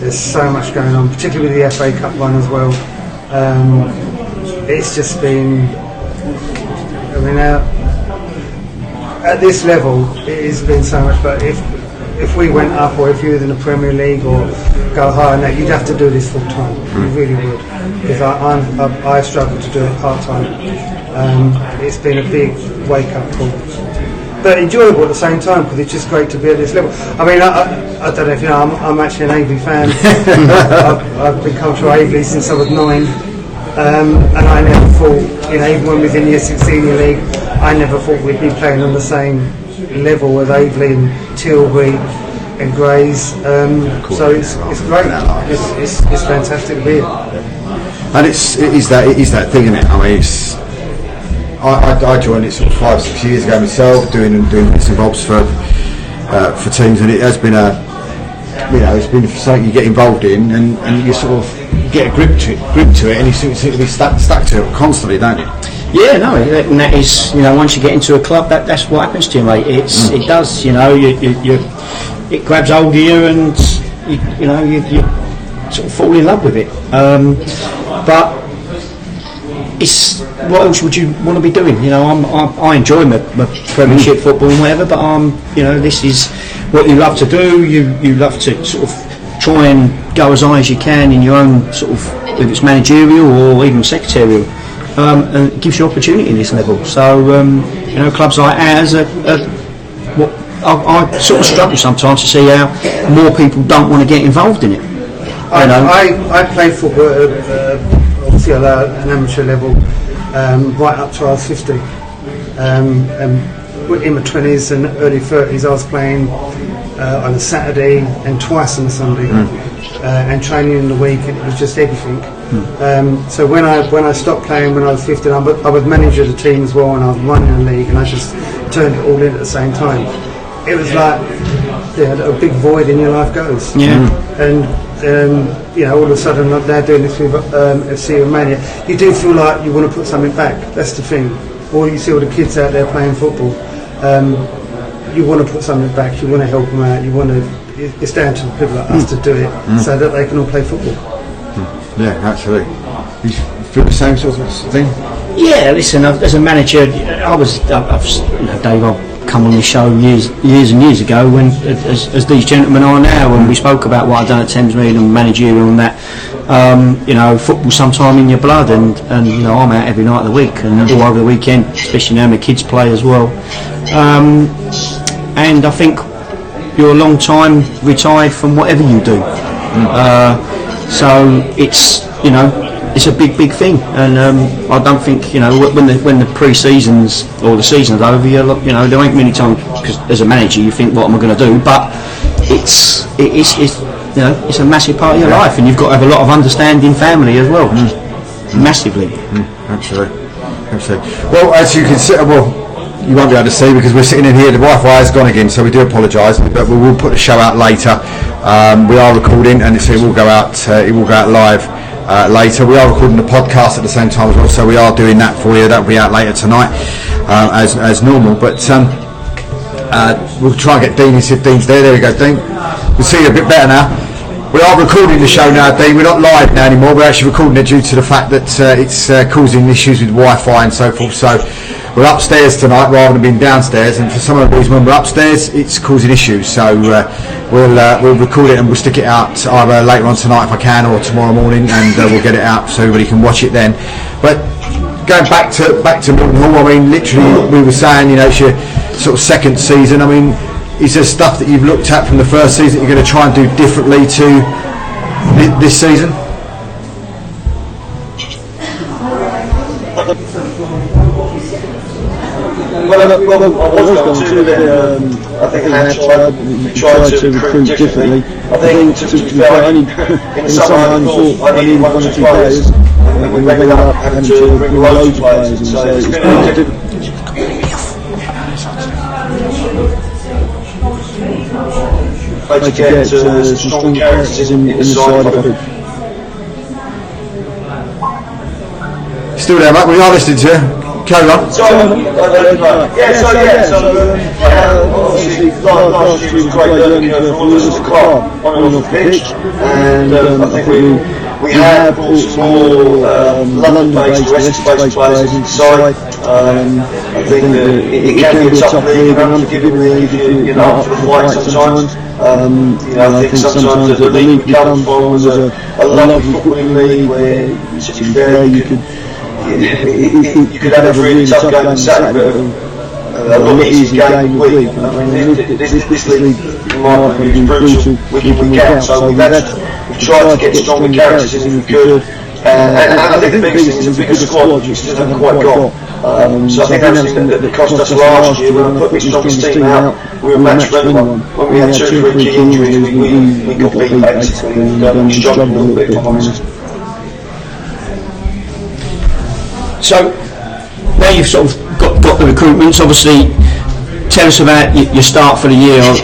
There's so much going on, particularly with the FA Cup one as well. It's just been, I mean, at this level, it has been so much. But if we went up, or if you were in the Premier League or go higher than that, you'd have to do this full time. You really would, because I struggle to do it part time. It's been a big wake up call, but enjoyable at the same time, because it's just great to be at this level. I mean, I don't know if you know, I'm actually an Avely fan. I've been coming to Avely since I was 9, and I never thought, you know, even when we was in the Essex Senior League, I never thought we'd be playing on the same level as Avely and Tilbury and Grays. So it's great. It's fantastic to be here. And it is that thing, isn't it? I mean, I joined it sort of 5-6 years ago myself, doing bits and bobs for teams, and it has been it's been something you get involved in, and you sort of get a grip to it, and you seem to be stuck to it constantly, don't you? Yeah, no, and that is, you know, once you get into a club, that's what happens to you, mate. It does, you know, it grabs hold of you, and you sort of fall in love with it. But it's, what else would you want to be doing? You know, I enjoy my Premiership football and whatever, but this is what you love to do. You love to sort of try and go as high as you can in your own sort of, whether it's managerial or even secretarial. And it gives you opportunity in this level. So clubs like ours are what I sort of struggle sometimes to see how more people don't want to get involved in it. I played football obviously at an amateur level right up to I was 50. In my 20s and early 30s, I was playing on a Saturday and twice on a Sunday, and training in the week. It was just everything. So when I stopped playing when I was 15, I was manager of the team as well, and I was running the league, and I just turned it all in at the same time. It was like a big void in your life goes. Yeah. And all of a sudden, like they're doing this with FC Romania, you do feel like you want to put something back. That's the thing. Or you see all the kids out there playing football. You want to put something back. You want to help them out. You want to. It's down to people like us to do it so that they can all play football. Yeah, absolutely. You feel the same sort of thing? Yeah, listen, as a manager, Dave, I've come on this show years and years ago when, as these gentlemen are now, when we spoke about what I'd done at Thamesmead and managerial and that. Football's sometime in your blood, and I'm out every night of the week and all over the weekend, especially now my kids play as well. And I think you're a long time retired from whatever you do. So it's a big thing, and I don't think when the pre-seasons or the season's over, there ain't many times, because as a manager you think, what am I going to do? But it's a massive part of your life, and you've got to have a lot of understanding family as well. Massively. Absolutely. Well, as you can see, you won't be able to see because we're sitting in here. The Wi-Fi has gone again, so we do apologise, but we will put the show out later. We are recording, and it will go out. It will go out live later. We are recording the podcast at the same time as well, so we are doing that for you. That will be out later tonight, as normal. But we'll try and get Dean. If Dean's there, there we go, Dean. We'll see you a bit better now. We are recording the show now, Dean. We're not live now anymore. We're actually recording it due to the fact that it's causing issues with Wi-Fi and so forth. So we're upstairs tonight rather than being downstairs, and for some of the reason when we're upstairs it's causing issues. So we'll record it and we'll stick it out either later on tonight if I can, or tomorrow morning, and we'll get it out so everybody can watch it then. But going back to Milton Hall, I mean, literally we were saying, it's your sort of second season. I mean, is there stuff that you've looked at from the first season that you're going to try and do differently to this season? Well, I was going to I think we tried to recruit differently. I think, to be fair, in the summer I thought I needed 1 or 2 players, and we ended up having to bring loads of players in, so it's been difficult. To get some strong characters in the side of it. Still there, mate? We are listening to you. carry on. So, obviously last year was a great learning curve for all of us as a club on and off the pitch, and I think we have brought some more London-based, West-based players into the side. I think that it can be a tough league, an unforgiving league if you're not up for the fight sometimes. I think sometimes the league we come from was a lovely footballing league where, to be fair, you could have a really tough game on Saturday, but a lot easier game week. I mean, this league, in my opinion, is brutal week in, week out. So we've tried to get stronger characters in if we could. And I think the biggest thing is a bigger squad, which we still haven't quite got. So I think that's something that cost us last year when we put the strongest team out. We were match for everyone. When we had 2 or 3 key injuries, we got beat basically, and we struggled a little bit, if I'm honest. So now you've sort of got the recruitments. Obviously, tell us about your start for the year. It's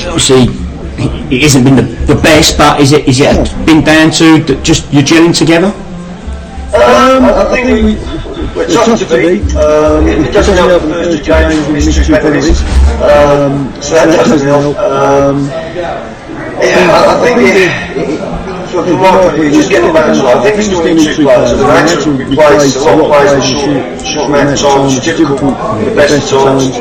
obviously it hasn't been the best, but is it been down to just you gelling together? I think we're tough to beat. It doesn't help the Thursday games, we missed 2 penalties, so that doesn't help. I think from my point of view, just getting the balance right. I think we still need 2 players, and they're actually replace a lot of players in a short amount of time, which is difficult at the best of times.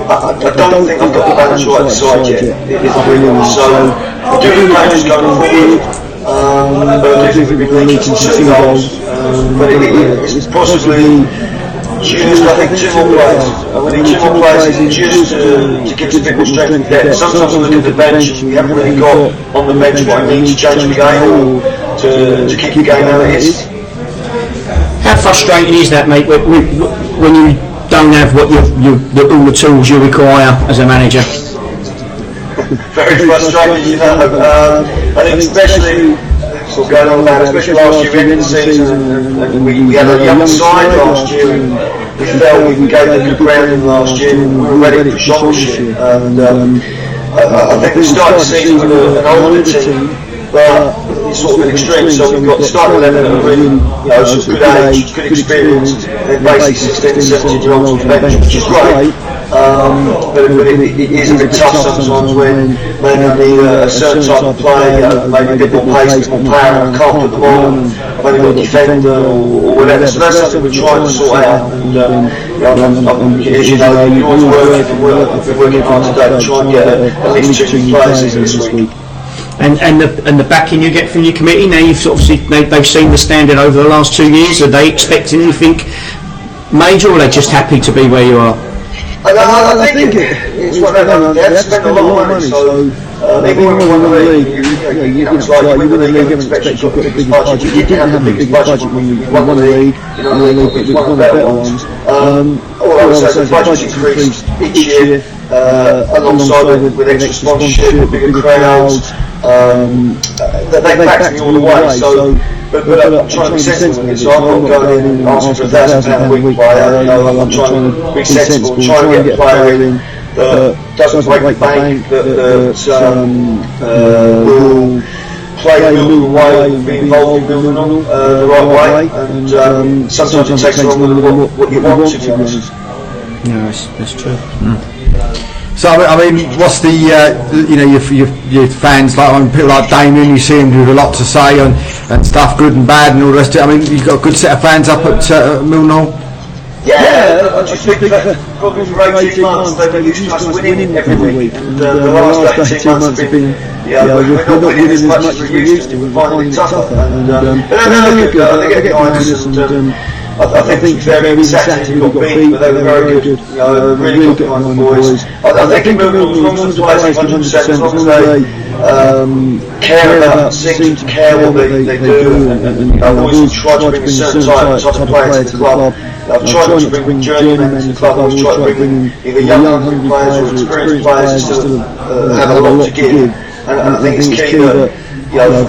I don't think I've got the balance right at the side yet, if I'm really honest. So we're doing matches going forward. I do think we've been leaking some 2 goals, but it's possibly just, I think, 2 more players. We need 2 more players just to give us a bit more strength and depth. Sometimes we look at the bench and we haven't really got on the bench what we need to change the game or to keep the game how it is. How frustrating is that, mate, when you don't have what all the tools you require as a manager? Very frustrating, I think especially sort of going on about, especially last year, end of the season, and we had a young side last year, and we felt we gave them a good grounding last year, and we were ready for championship. And I think we started the season with an older team, but it's sort of an extreme. So we've got the starting 11 that are really, sort of good age, good experience, and basically 16 and 17-year-olds on the bench, which is great. But it is a bit tough sometimes when maybe you need a certain type of player, maybe a bit more pace, a bit more power, can't put the ball, maybe not a defender or whatever. So that's something we're trying to sort out. And as you know, you're always working hard today to try and get at least 2 players this week. And the backing you get from your committee, now you've sort of they've seen the standard over the last 2 years. Are they expecting anything major, or are they just happy to be where you are? I think it's what they've done. They have spent a lot of money, so even when we won the league, it's like you win the league, everyone expects you've got the biggest budget. We didn't have the biggest budget when we won the league. The league was one of the better ones. All I would say is the budget increased each year, alongside with extra sponsorship, bigger crowds. They backed me all the way, so. But I'm trying to be sensible with it, so I'm not going in and asking for £1,000 a week player. I'm trying to be sensible, trying to get a player in that doesn't break the bank, that will play the building way and be involved in building on the right way. And sometimes it takes longer than what you want, to be honest. No, that's true. So I mean, what's the your fans like? People like Damien, you see him with a lot to say and stuff, good and bad and all the rest of it. I mean, you've got a good set of fans up at Millnall. Yeah, I just think that probably for 18 months they've been used to us winning every week. And the last 18 months have been, we're not winning as much as we're used to. We're finding it tougher. And they're good. They get behind us, and I think they're very sad we got beat, but they were very good. Really good behind the boys. I think as long as the players 100%, as long as they care about, seem to care what they do, and I've always tried to bring a certain type of players to the club. I've tried to bring journeymen to the club. I've always tried to bring either young hungry players or experienced players who still have a lot to give. And I think it's key that,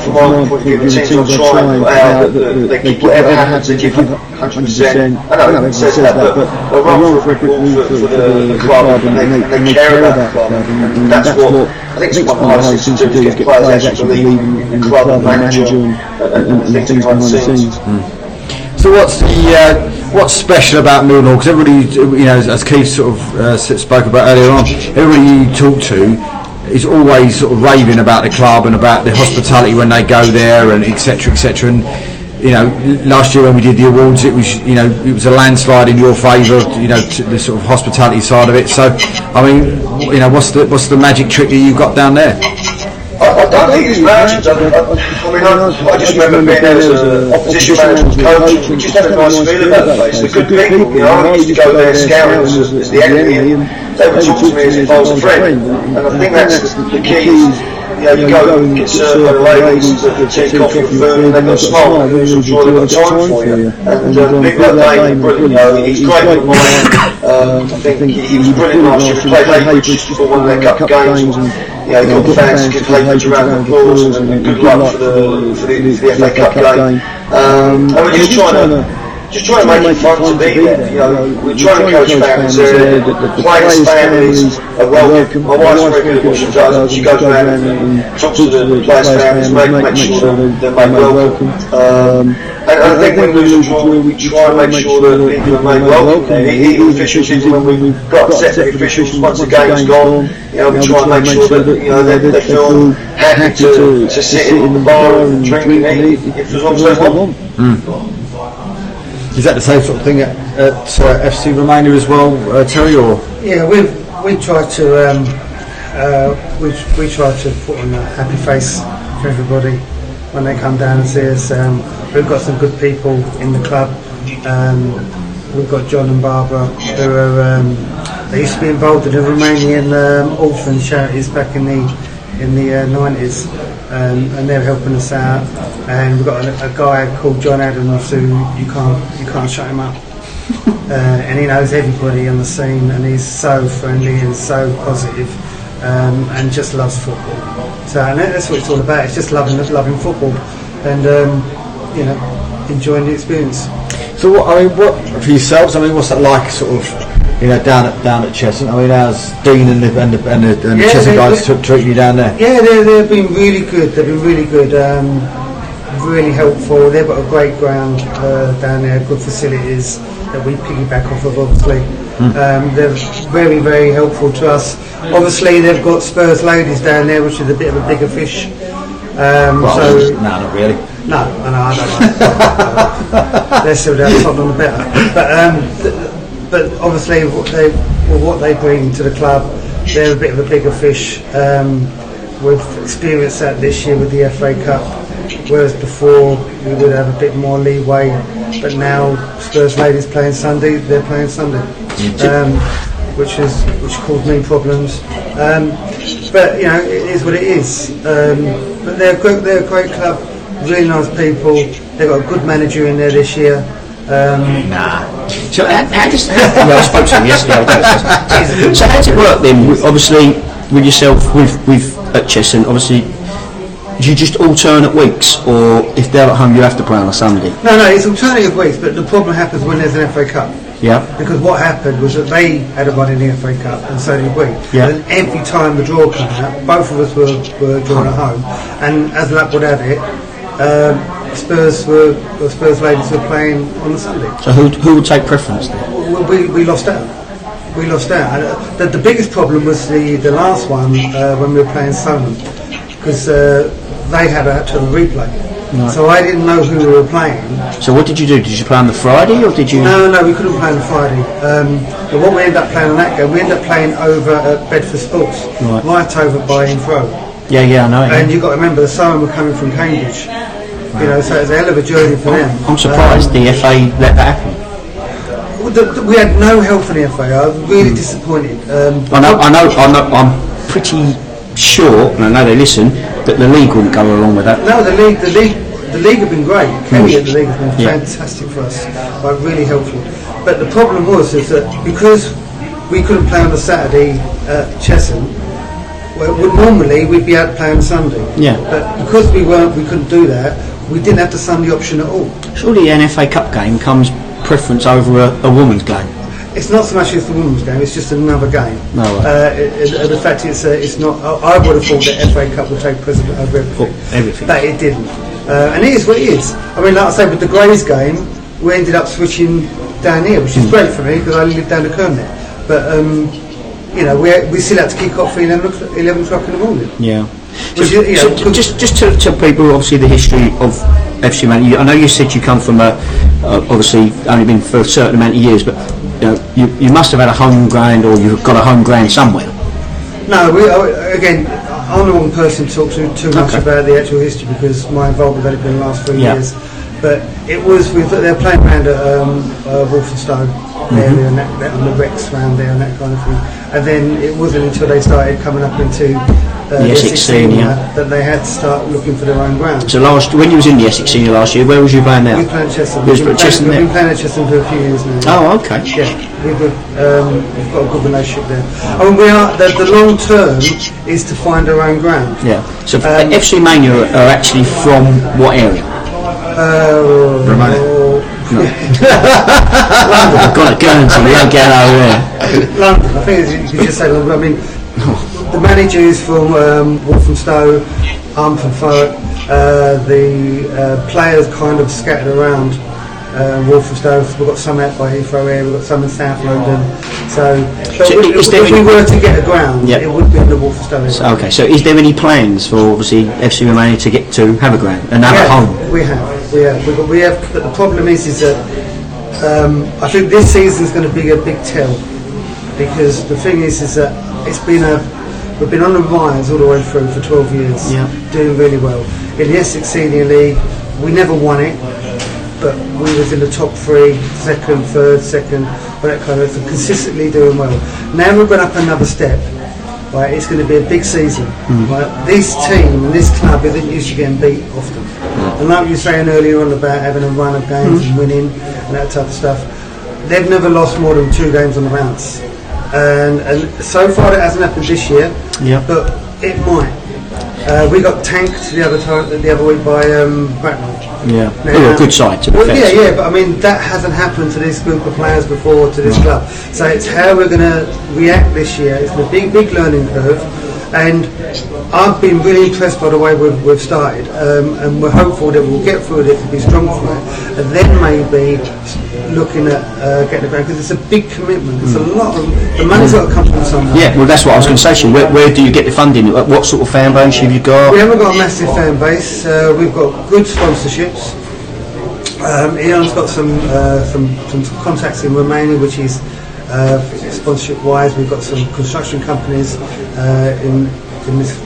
from my point of view, the teams are trying to put out that they keep whatever happens, they give 100%. I know everyone says that, but they run for a brick wall for the club, and they care about the club. And that's what I think it's one of the hardest things to do, is get players actually believe in the club and manager and things behind the scenes. So what's the what's special about Millwall? Because everybody, as Keith sort of spoke about earlier on, everybody you talk to is always sort of raving about the club and about the hospitality when they go there, and etc. etc. And last year when we did the awards, it was a landslide in your favour. The sort of hospitality side of it. So, I mean, what's the magic trick that you've got down there? I don't think it's magic. I just remember being there as an opposition manager coach. We just had a nice feel about the place. The good people, I used to go there scouting as the enemy, and they would talk to me as if I was a friend. And I think that's the key. You go and get served by the ladies, the tea, coffee, food, and they've got a smile. I'm sure they've got time for you. And big like Dave, brilliant. He's great with mine. I think he was brilliant last year. We played Cambridge for one of their cup games. He got the fans to give Cambridge a round of applause and good luck for the FA Cup game. And we're just trying to make it fun to be there. We're trying to encourage families there. The players' families are welcome. My wife's very good at what she does. She goes around and talks to the players' families, make sure they're made welcome. And I think when we lose a draw, we try and make sure that people are made welcome there. Even officials, even when we've got upset with the officials once the game's gone, we try and make sure that they feel happy to sit in the bar and drink and eat if as long as they want. Is that the same sort of thing at FC Romania as well, Terry? Or yeah, we try to we try to put on a happy face for everybody when they come down and see us. We've got some good people in the club. We've got John and Barbara who are they used to be involved in the Romanian orphan charities back in the 90s, and they're helping us out. And we've got a guy called John Adams who you can't shut him up. And he knows everybody on the scene, and he's so friendly and so positive, and just loves football. So and that's what it's all about. It's just loving football, and enjoying the experience. So what for yourselves? I mean, what's that like, sort of, down at Cheshunt? I mean, how's Dean and the Cheshunt guys treating you down there? Yeah, they've been really good. They've been really good. Really helpful. They've got a great ground down there, good facilities that we piggyback off of, obviously. They're very, very helpful to us. Obviously, they've got Spurs ladies down there, which is a bit of a bigger fish. No, not really. No, I don't like they're still down Tottenham the better. But obviously, what they bring to the club, they're a bit of a bigger fish. We've experienced that this year with the FA Cup. Whereas before we would have a bit more leeway, but now Spurs ladies playing Sunday, they're playing Sunday, which caused me problems. But it is what it is. But they're a great club, really nice people. They've got a good manager in there this year. So how does I spoke to him yesterday. So how does it work then? Obviously, with yourself, with at Cheshunt, obviously. Do you just alternate weeks, or if they're at home you have to play on a Sunday? No, it's alternative weeks, but the problem happens when there's an FA Cup. Yeah. Because what happened was that they had a run in the FA Cup, and so did we. Yeah. And every time the draw came out, both of us were drawn at home, and as luck would have it, Spurs ladies were playing on the Sunday. So who would take preference then? We lost out. We lost out. The biggest problem was the last one when we were playing Solomon, because they had a replay. Right. So I didn't know who we were playing. So what did you do? Did you play on the Friday, or did you? No, we couldn't play on the Friday. But what we ended up playing on that game, we ended up playing over at Bedford Sports, right over by Infro. Yeah, I know. And you've got to remember the Siren were coming from Cambridge. Wow. So it was a hell of a journey for them. I'm surprised the FA let that happen. We had no help from the FA. I was really disappointed. I know. I'm pretty sure, and I know they listen, that the league wouldn't go along with that. No, the league have been great. Kenny at the league has been fantastic for us, like really helpful. But the problem is that because we couldn't play on a Saturday at Cheshunt, normally we'd be out to play on Sunday. Yeah. But because we couldn't do that. We didn't have the Sunday option at all. Surely an FA Cup game comes preference over a women's game. It's not so much as the women's game, it's just another game. No way. The fact it's not. I would have thought that FA Cup would take precedent over everything. Everything. But it didn't. And it is what it is. I mean, like I say, with the Greys game, we ended up switching down here, which is great for me because I live down the corner there. But you know, we still had to kick off at 11 o'clock in the morning. Yeah. Which So, is, you know, just to tell people, obviously, the history of FC Man. I know you said you come from obviously only been for a certain amount of years, but you must have had a home ground, or you've got a home ground somewhere. No, again, I'm the wrong person to talk to too much about the actual history because my involvement with it in the last 3 years. But it was they're playing around at Walthamstow area and that on the Rex round there and that kind of thing. And then it wasn't until they started coming up into the Essex Senior that they had to start looking for their own ground. So when you was in the Essex Senior last year, where was you playing now? We playing at Chester. We've been playing at Chester for a few years now. Oh, okay. Yeah, we've got a good relationship there. I mean, the long term is to find our own ground. Yeah. So FC Mania are actually from what area? Romania. London. I've got a Guernsey. We don't get over there. London. I think you could just say London. I mean, the manager is from Walthamstow. I'm from Thurrock. The players kind of scattered around Walthamstow. We've got some out by Heathrow here. We've got some in South London. So if we were to get a ground, it would be in the Walthamstow area. Okay. So is there any plans for obviously FC Romania to get to have a ground and have a home? We have. But the problem is that I think this season is going to be a big tell because the thing is that we've been on the rise all the way through for 12 years, doing really well. In the Essex Senior League, we never won it, but we was in the top 3, second, third, second, all that kind of thing, consistently doing well. Now we've gone up another step. Right, it's going to be a big season. Right, this team and this club isn't used to getting beat often. And like you were saying earlier on about having a run of games and winning and that type of stuff, they've never lost more than 2 games on the bounce. And so far it hasn't happened this year, but it might. We got tanked the other week by Bracknell. Yeah, they're a good side to be fair. But I mean that hasn't happened to this group of players before, to this club. So it's how we're going to react this year. It's a big learning curve, and I've been really impressed by the way we've started, and we're hopeful that we'll get through it to be strong for it, and then maybe looking at getting the ground because it's a big commitment. It's a lot of the money's got to come from somewhere. Yeah, well, that's what I was going to say. So where do you get the funding? What sort of fan base have you got? We haven't got a massive fan base. We've got good sponsorships. Ian's got some contacts in Romania, which is sponsorship wise. We've got some construction companies in this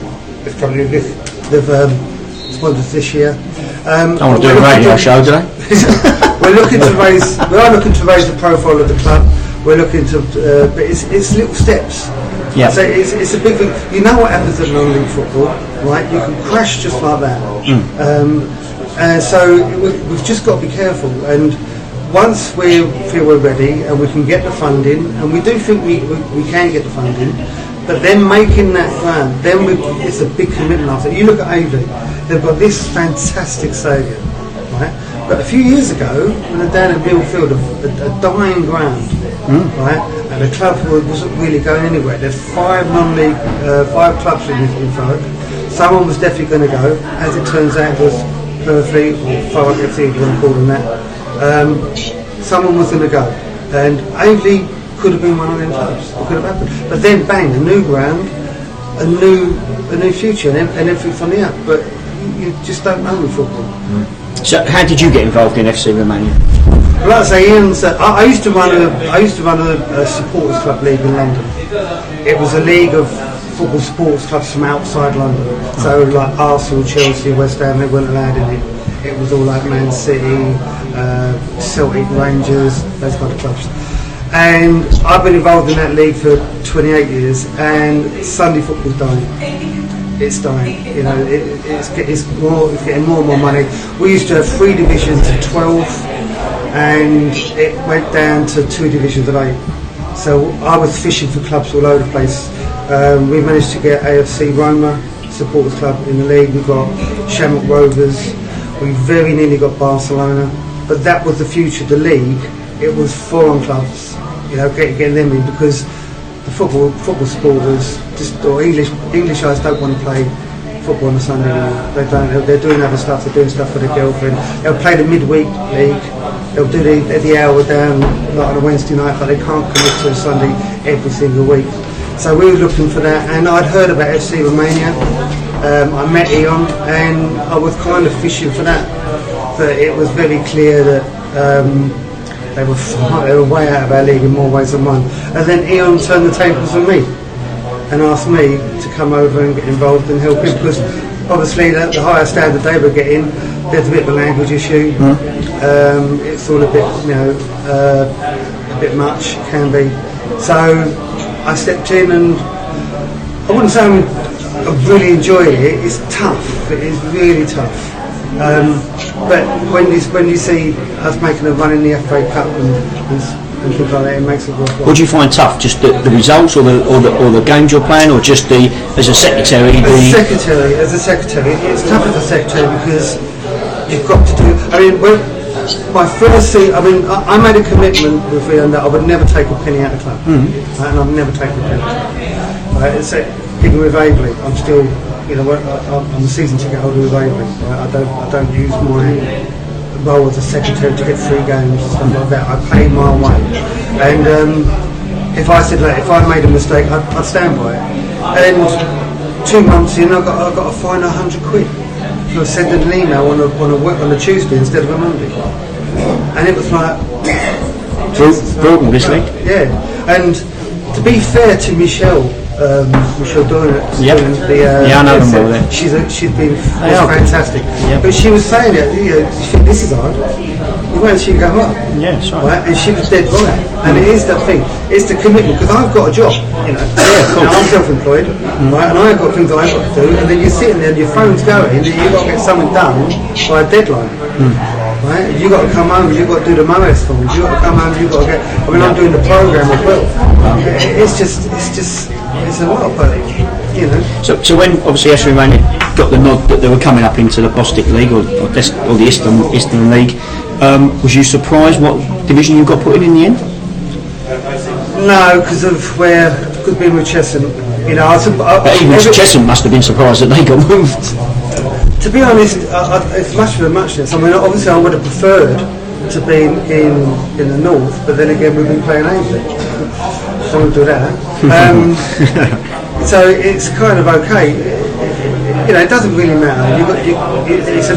company they've sponsored this year. I want to do a radio show, do they? We are looking to raise the profile of the club. We're looking to, but it's little steps. Yeah. So it's a big thing. You know what happens in non-league football, right? You can crash just like that. So we've just got to be careful. And once we feel we're ready and we can get the funding, and we do think we can get the funding, but then making that ground, it's a big commitment after. You look at Avey, they've got this fantastic stadium, right? But a few years ago, when they're down at Millfield, a dying ground, right? And the club wasn't really going anywhere. There's 5 non-league, 5 clubs in Thurrock. Someone was definitely going to go. As it turns out, it was Purfleet or Thurrock FC, if you want to call them that. Someone was going to go, and Avey could have been one of them clubs. It could have happened. But then, bang, a new ground, a new future, and everything's on the up. But you just don't know with football. So, how did you get involved in FC Romania? Well, like I say, Ian's. I used to run a supporters club league in London. It was a league of football supporters clubs from outside London. So, like Arsenal, Chelsea, West Ham, they weren't allowed in it. It was all like Man City, Celtic, Rangers, those kind of clubs. And I've been involved in that league for 28 years, and Sunday football's dying. It's dying. You know, it's getting more and more money. We used to have 3 divisions of 12, and it went down to 2 divisions of 8. So I was fishing for clubs all over the place. We managed to get AFC Roma supporters club in the league. We got Shamrock Rovers. We very nearly got Barcelona, but that was the future of the league. It was foreign clubs, you know, getting them in, because the football supporters or English guys don't want to play football on a Sunday night. They don't. They're doing other stuff. They're doing stuff with their girlfriend. They'll play the midweek league. They'll do the hour down like on a Wednesday night, but they can't commit to a Sunday every single week. So we were looking for that, and I'd heard about ISTHMIAN. I met Ian, and I was kind of fishing for that. But it was very clear that they were way out of our league in more ways than one. And then Ian turned the tables on me and asked me to come over and get involved and help him, because obviously the higher standard they were getting, there's a bit of a language issue. It's all a bit, a bit much, can be. So I stepped in, and I wouldn't say I really enjoy it. It's tough. It is really tough. But when you see us making a run in the FA Cup and things like that, it makes it worthwhile. What do you find tough? Just the results, or the games you're playing, or just as a secretary? As a secretary, it's tough as a secretary because you've got to do. I mean, my first thing. I mean, I made a commitment with Ian that I would never take a penny out of the club, right, and I've never taken a penny. Right, so even with Avery, I'm still. I'm a season ticket holder with Avery. Right? I don't use my role as a secretary to get free games and stuff like that. I pay my way, and if I said that, if I made a mistake, I'd stand by it. And 2 months in, I got a fine £100 for sending an email on a Tuesday instead of a Monday, and it was like broken this week. Yeah, and to be fair to Michelle Doyle, I know them well there. She's been fantastic. Yep. But she was saying that this is hard. You won't see you go up. Yeah, that's right. And she was dead right. And it is that thing. It's the commitment, because I've got a job. Yeah, of course. I'm self-employed, right? And I've got things I've got to do. And then you're sitting there, and your phone's going, and you've got to get something done by a deadline. Right? You've got to come home, you've got to do the MOS forms, you've got to come home, you've got to get. I mean, I'm doing the program as well. It's a lot, but So when obviously ISTHMIAN got the nod that they were coming up into the Bostik League or the Eastern League, was you surprised what division you got put in the end? No, because of where could be with Chesham. But even Chesham must have been surprised that they got moved. To be honest, it's much of a muchness. I mean, obviously I would have preferred to be in the north, but then again we've been playing Ainsley. Don't do that. So it's kind of okay. It doesn't really matter. It's a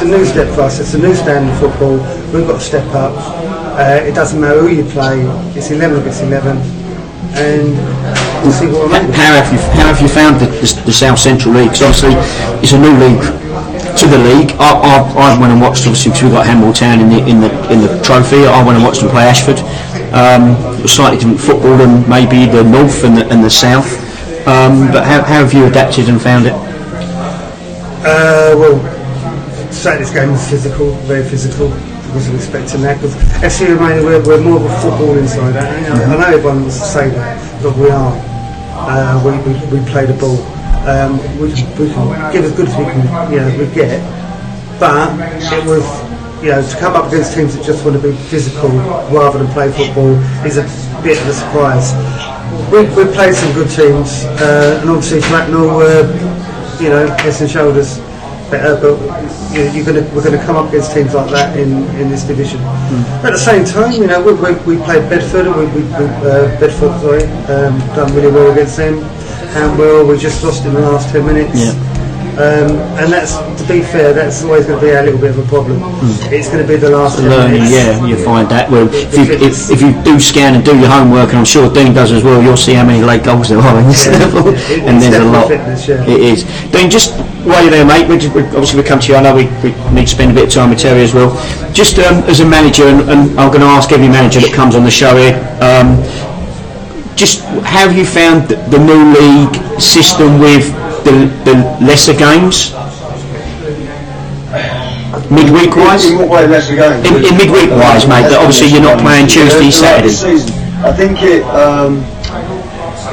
new step for us. It's a new standard of football. We've got to step up. It doesn't matter who you play. It's 11 against 11, and we'll see what we're How have you found the South Central League? Because obviously it's a new league to the league. I went and watched, obviously, because we've got Hamwell Town in the trophy. I went and watched them play Ashford. It was slightly different football than maybe the north and the south. But how have you adapted and found it? Well, Saturday's game was physical, very physical. I wasn't expecting that, because ISTHMIAN, we're more of a footballing side. I know everyone wants to say that, but we are. We play the ball. We can give as good as we get, but it was, to come up against teams that just want to be physical rather than play football is a bit of a surprise. We've played some good teams, and obviously Bracknell were, heads and shoulders better, but we're going to come up against teams like that in this division. But at the same time, we played Bedford, done really well against them. And we just lost in the last 10 minutes. Yeah. And that's, to be fair, that's always going to be a little bit of a problem. It's going to be the last 10 minutes. Yeah, you find that. Well, if you do scan and do your homework, and I'm sure Dean does as well, you'll see how many late goals there are in this level. And there's a lot. Fitness, yeah. It is. Dean, just while you're there, mate, obviously we come to you. I know we need to spend a bit of time with Terry as well. Just as a manager, and I'm going to ask every manager that comes on the show here, just how have you found the new league system with the lesser games? Midweek wise? In what way lesser games? In midweek wise, mate, that obviously you're not playing Tuesday, Saturday. I think it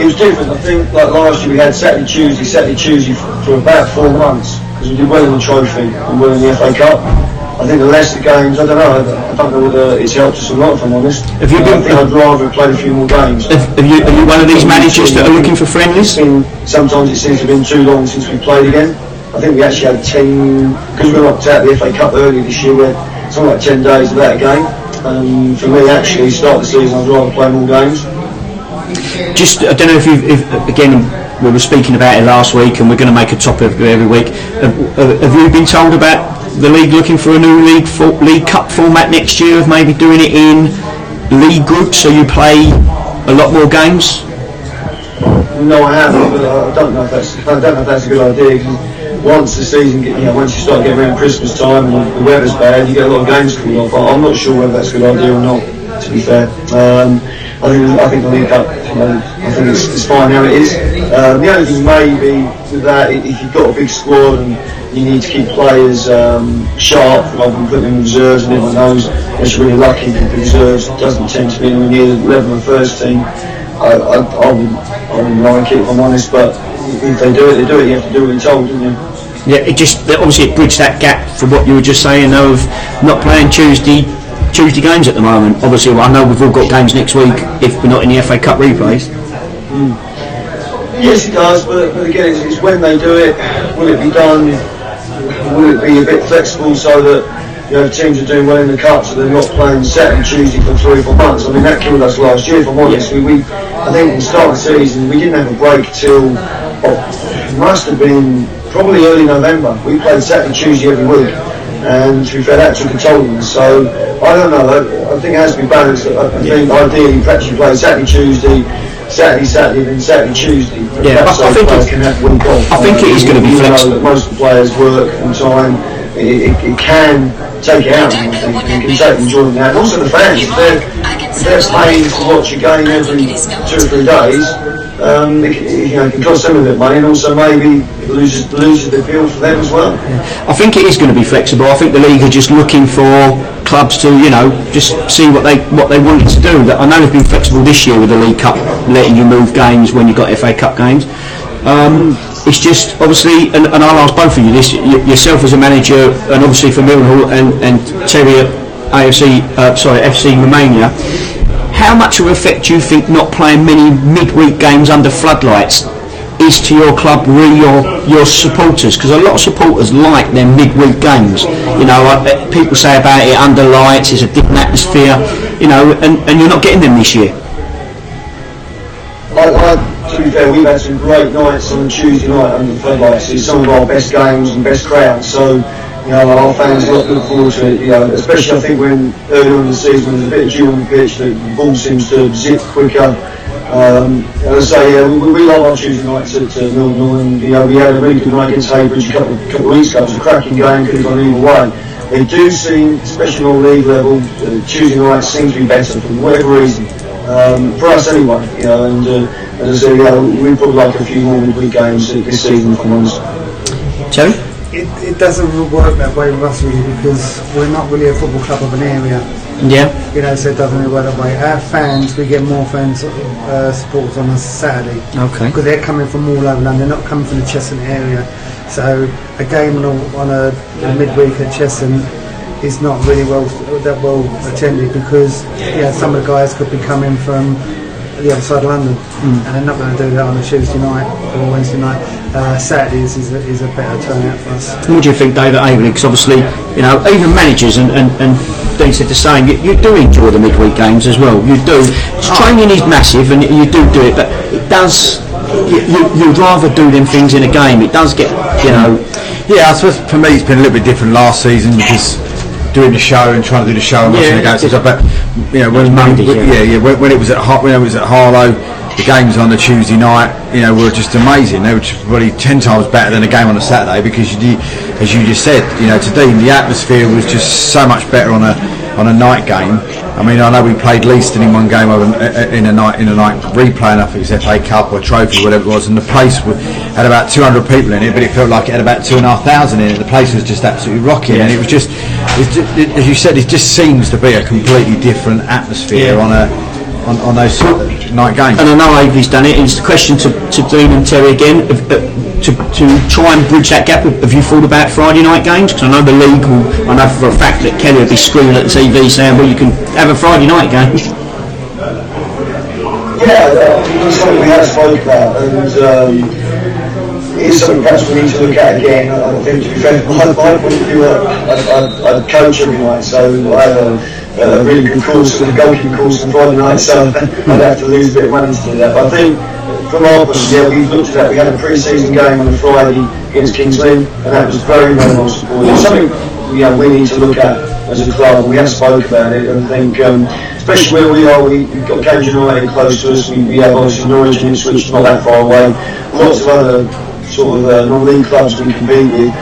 was different. I think like last year we had Saturday, Tuesday for about 4 months, because we did well in the trophy and well in the FA Cup. I think the lesser games, I don't know whether it's helped us a lot, if I'm honest. I think I'd rather have played a few more games. Are you one of these managers that are looking for friendlies? Sometimes it seems to have been too long since we played again. I think we actually had 10, because we knocked out the FA Cup earlier this year, we had something like 10 days without a game. For me, actually, start the season, I'd rather play more games. Just, I don't know if again, we were speaking about it last week, and we're going to make a topic of it every week. Have you been told about the league looking for a new League Cup format next year, of maybe doing it in league groups, so you play a lot more games? No, I haven't, but I don't know if that's a good idea. Cause once the season, once you start getting around Christmas time and the weather's bad, you get a lot of games called off. I'm not sure whether that's a good idea or not, to be fair. I think the League Cup, I think it's fine how it is. The only thing maybe with that, if you've got a big squad and you need to keep players sharp, rather than putting them in reserves, and everyone knows it's really lucky that the reserves doesn't tend to be anywhere near the level of the first team. I wouldn't like it, if I'm honest, but if they do it, they do it. You have to do what you're told, don't you? Yeah, it just obviously it bridged that gap from what you were just saying of not playing Tuesday games at the moment. Obviously, I know we've all got games next week if we're not in the FA Cup replays. Yes, it does, but again, it's when they do it. Will it be done? Will it be a bit flexible so that teams are doing well in the cup, so they're not playing Saturday, Tuesday for 3 or 4 months? I mean, that killed us last year, if I'm honest. I think at the start of the season, we didn't have a break till it must have been probably early November. We played Saturday, Tuesday every week, and to be fair, that took a toll on us. So I don't know. I think it has to be balanced. I think ideally, perhaps you play Saturday, Tuesday, Saturday, then Saturday, Tuesday. Yeah, I think it is going to be flexible. Most of the players work and time. It can take it out, I think, and it can take enjoyment out. And also the fans, if they're paying to watch a game every 2 or 3 days, it can cost them a bit of money, and also maybe loses the appeal for them as well. I think it is going to be flexible. I think the league are just looking for clubs to, just see what they wanted to do. I know they've been flexible this year with the League Cup, letting you move games when you've got FA Cup games. It's just obviously, and I'll ask both of you this, yourself as a manager, and obviously for Millwall and Terry at FC Romania. How much of an effect do you think not playing many midweek games under floodlights is to your club, really your supporters? Because a lot of supporters like their midweek games. People say about it under lights, it's a different atmosphere, and you're not getting them this year. To be fair, we've had some great nights on Tuesday night under the floodlights. It's some of our best games and best crowds. So, our fans look forward to it. Especially I think when earlier in the season there's a bit of dew on the pitch, the ball seems to zip quicker. As I say, we love our Tuesday nights at Millwall, and we had a really good night against Haybridge a couple of weeks ago. It was a cracking game, could have gone either way. They do seem, especially on league level, Tuesday nights seem to be better for whatever reason. For us anyway, and as I say, we probably like a few more midweek games this season, if I'm honest. Terry? It doesn't work that way with us really, because we're not really a football club of an area. Yeah. So it doesn't really work that way. Our fans, we get more fans supporters on a Saturday. Okay. Because they're coming from all over London, they're not coming from the Cheshunt area. So a game on a midweek at Cheshunt is not really that well attended, because some of the guys could be coming from the other side of London, and they're not going to do that on a Tuesday night or Wednesday night. Saturdays is a better turnout for us. What do you think, David Avery? Because obviously, even managers and Dean said the same. You do enjoy the midweek games as well. You do. Training is massive, and you do it, but it does. You'd rather do them things in a game. It does get, Yeah, I suppose for me it's been a little bit different last season, because doing the show and trying to do the show and watching the games and stuff. But when it was at Harlow, the games on the Tuesday night, were just amazing. They were probably 10 times better than a game on a Saturday, because as you just said, to Dean, the atmosphere was just so much better on a night game. I mean, I know we played Leaston in one game in a night replay, and I think it was FA Cup or Trophy, whatever it was, and the place had about 200 people in it, but it felt like it had about 2,500 in it. The place was just absolutely rocking, and it was just, as you said, it just seems to be a completely different atmosphere on those sort of night games. And I know Avery's done it. It's the question to Dean and Terry again, to try and bridge that gap. Have you thought about Friday night games? Because I know the league I know for a fact that Kelly will be screaming at the TV saying, well, you can have a Friday night game. Yeah, it's something we have spoke about, and it is something perhaps we need to look at again. I think to be fair, from my point of view, I coach every night, so I have a really good course, the goalkeeping course on Friday night, so I'd have to lose a bit of money to do that. But I think from our point of view, we've looked at that. We had a pre-season game on Friday against Kings Lynn, and that was very, very well supported. It's something we need to look at as a club. We have spoke about it, and I think, especially where we are, we've got Cambridge United close to us. We have obviously Norwich and Ipswich not that far away. Lots of other sort of non-league clubs we compete with,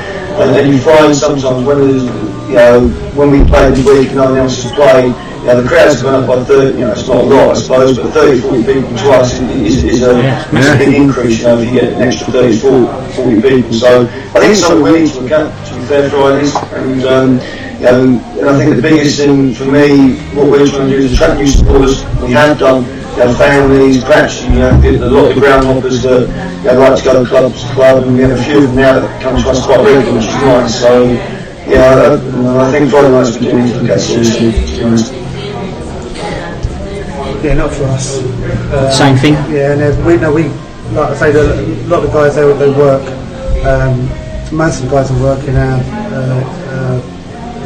and you find sometimes when we play the week and no one else has played, the crowd's gone up by 30, it's not a lot I suppose, but 30, 40 people to us is a big increase, if you get an extra 30, 40 people. So I think it's something we need to look at, to be fair, Fridays, and I think the biggest thing for me, what we're trying to do is attract new supporters. We have done, families, perhaps a lot of the ground hoppers that like to go club to club, and we have a few of them now that come to us quite regularly, which is nice. So I think Friday night's been doing to look at seriously, to be honest. Yeah, not for us. Same thing. Yeah, and we like I say, a lot of the guys they work. Most of the guys that work in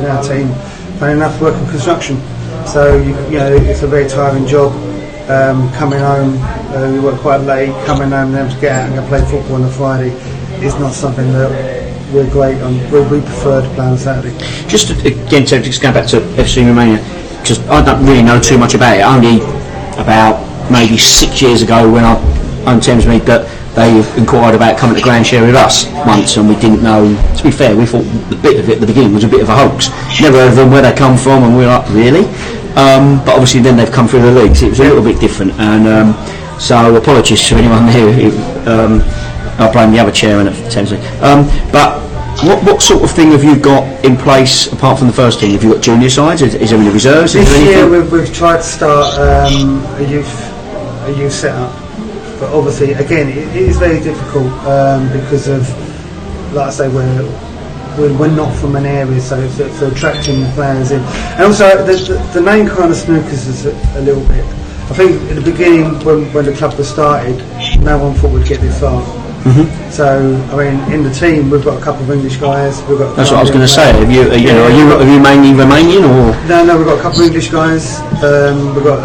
our team, funny enough, work in construction. So it's a very tiring job. Coming home, we work quite late. Coming home, then to get out and go play football on a Friday is not something that we're great on. We prefer to play on Saturday. Just again, just going back to FC Romania, because I don't really know too much about it. Only about maybe 6 years ago, when I owned Thames Mead, that they inquired about coming to Grand Share with us once, and we didn't know. To be fair, we thought the bit of it at the beginning was a bit of a hoax. Never heard of them, where they come from, and we were like, really? But obviously then they've come through the leagues. It was a little bit different, and so apologies to anyone there. I blame the other chairman at Thames Mead. But what sort of thing have you got in place apart from the first team? Have you got junior sides? Is there any reserves? This year we've tried to start a youth setup, but obviously again it is very difficult because of, like I say, we're not from an area, so attracting players in, and also the name kind of snookers us a little bit. I think at the beginning when the club was started, no one thought we'd get this far. Mm-hmm. So I mean, in the team we've got a couple of English guys. We've got. That's what I was going to say. Are you mainly Romanian or? No, we've got a couple of English guys. We've got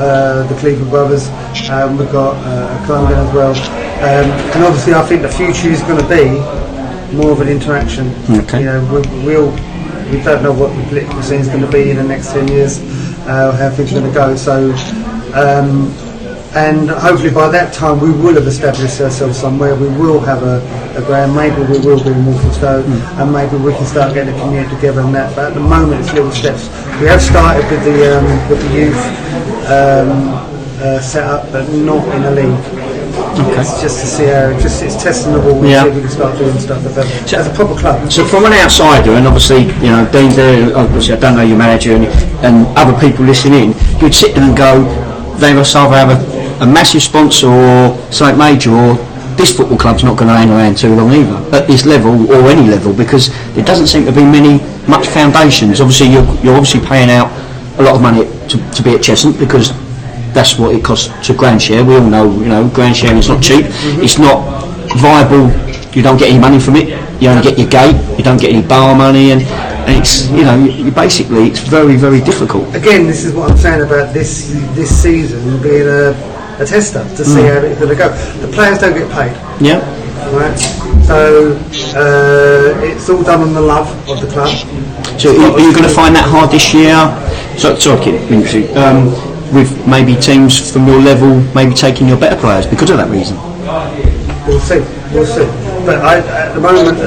the Cleveland brothers. We've got a Colombian as well. And obviously, I think the future is going to be more of an interaction. Okay. We don't know what the political scene is going to be in the next 10 years. How things are going to go. So. And hopefully by that time we will have established ourselves somewhere. We will have a ground. Maybe we will be in Walthamstow, and maybe we can start getting the community together and that. But at the moment, it's little steps. We have started with the youth setup, but not in a league. Okay. It's just to see how it's testing the water. See if we can start doing stuff as a proper club. So from an outsider, and obviously Dean's there. Obviously, I don't know your manager and other people listening. You'd sit there and go, they must either have a massive sponsor or something major, or this football club's not going to hang around too long either at this level or any level, because there doesn't seem to be much foundations. Obviously you're obviously paying out a lot of money to be at Cheshunt, because that's what it costs to Grand Share. We all know, Grand Share is not cheap. It's not viable. You don't get any money from it. You only get your gate. You don't get any bar money, and it's you basically, it's very, very difficult. Again, this is what I'm saying about this season being a tester to see how it's going to go. The players don't get paid. Yeah. Right. So it's all done on the love of the club. So are you going to find that hard this year? With maybe teams from your level maybe taking your better players because of that reason? We'll see. But at the moment,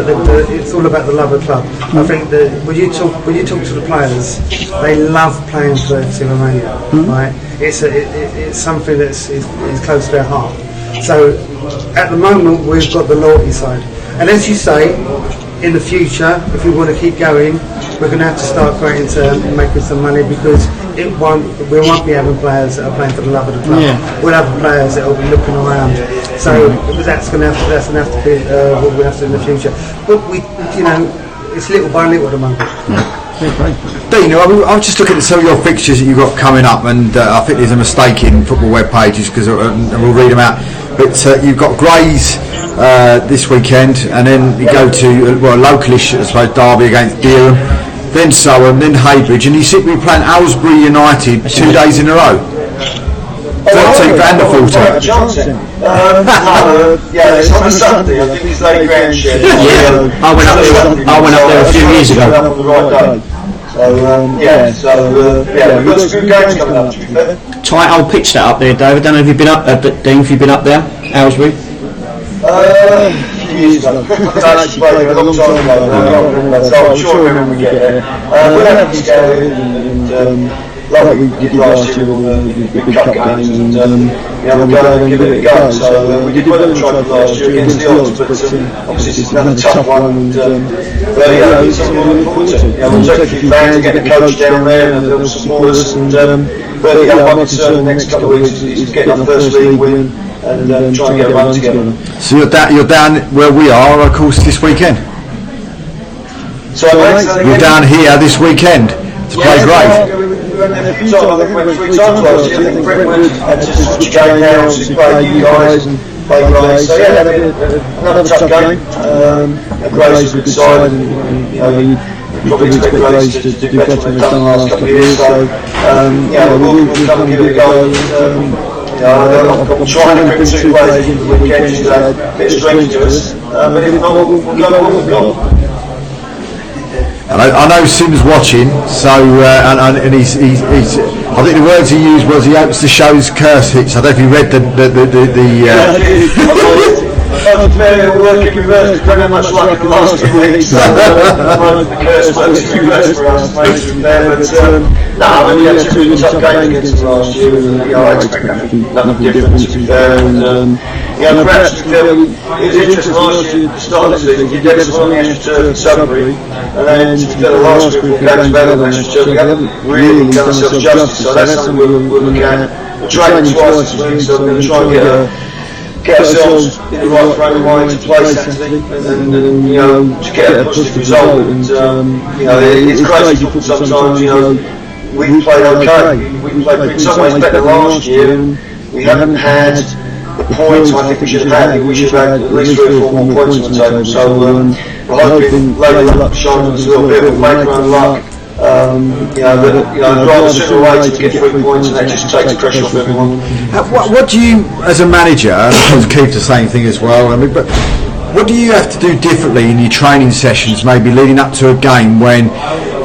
it's all about the love of the club. I think that when you talk to the players, they love playing for FC Romania. Right? It's something that's is close to their heart. So at the moment, we've got the loyalty side, and as you say, in the future, if we want to keep going, we're going to have to start making some money, because we won't be having players that are playing for the love of the club. Yeah. We'll have players that will be looking around. So that's going to have to be what we have to do in the future. But it's little by little at the moment. Dean, I was just looking at some of your fixtures that you've got coming up, and I think there's a mistake in football web pages, because we'll read them out. But you've got Grays this weekend, and then you go to localish, I suppose, derby against Dereham, then Surham, then Heybridge, and you sit we playing Aylesbury United 2 days in a row. 13th and the 14th. Yeah, it's on a Sunday. I think it's late ground share. Yeah, I went up there a few years ago. On the right day. So we've got some good games coming up, to be fair. Tight old pitch that up there, David. I don't know if you've been up, Dean, if you've been up there, Aylesbury. A few years ago. I actually played a long time ago, so I'm sure when we get there. We'll have to scale it and like we did last year with the big cup games, and we'll go and give it a go. So we did well at the trophy last year against the odds, but obviously it's another tough one, and it's something to look forward to. We'll take a few fans, get the coach down there, and they'll support us. And my concern the next couple of weeks is getting our first league win and trying to get a run together. So you're down where we are, of course, this weekend. So you're down here this weekend to play Grave. We went there a few times. I think we went 3 times last year. I think Brentwood had to switch game now, obviously play you guys and play Grey. So yeah, another tough game. Grey's a good side, and you probably expect Grey to do better than they've done the last couple of years. So we'll come and give it a go. I'm trying to bring 2 players into the weekend just to add a bit of strength to us. But if not, we'll go with what we've got. And I know Sim's watching, so and he's I think the words he used was he hopes the show's curse hits. I don't know if you read the I'm working reverse, very much like the last 2 weeks. The curse works in reverse for us, mate, from there. But we had 2 really tough games against them last year, and I expect that to be nothing different, to be fair. And perhaps to be fair, it was interesting last year at the start of the season. You gave us one on the AstroTurf at Sudbury, and then to be fair, the last 3 or 4 games we've had on the AstroTurf, we haven't really done ourselves justice. So that's something we'll look at. We're training twice this week, so we're going to try and get ourselves in the right frame of mind to play Saturday, and to get a positive result. And it's crazy football sometimes. We played okay. We played in some ways better than last year. And we haven't had the points I think we should have had. We should have had at least 3 or 4 more points on the table. So we're hoping Lady Luck showing us a little bit of make our own luck. I'd rather sooner or later to get 3 points, and that just takes the pressure off everyone. What do you, as a manager, and I suppose Keith the same thing as well, but what do you have to do differently in your training sessions, maybe leading up to a game when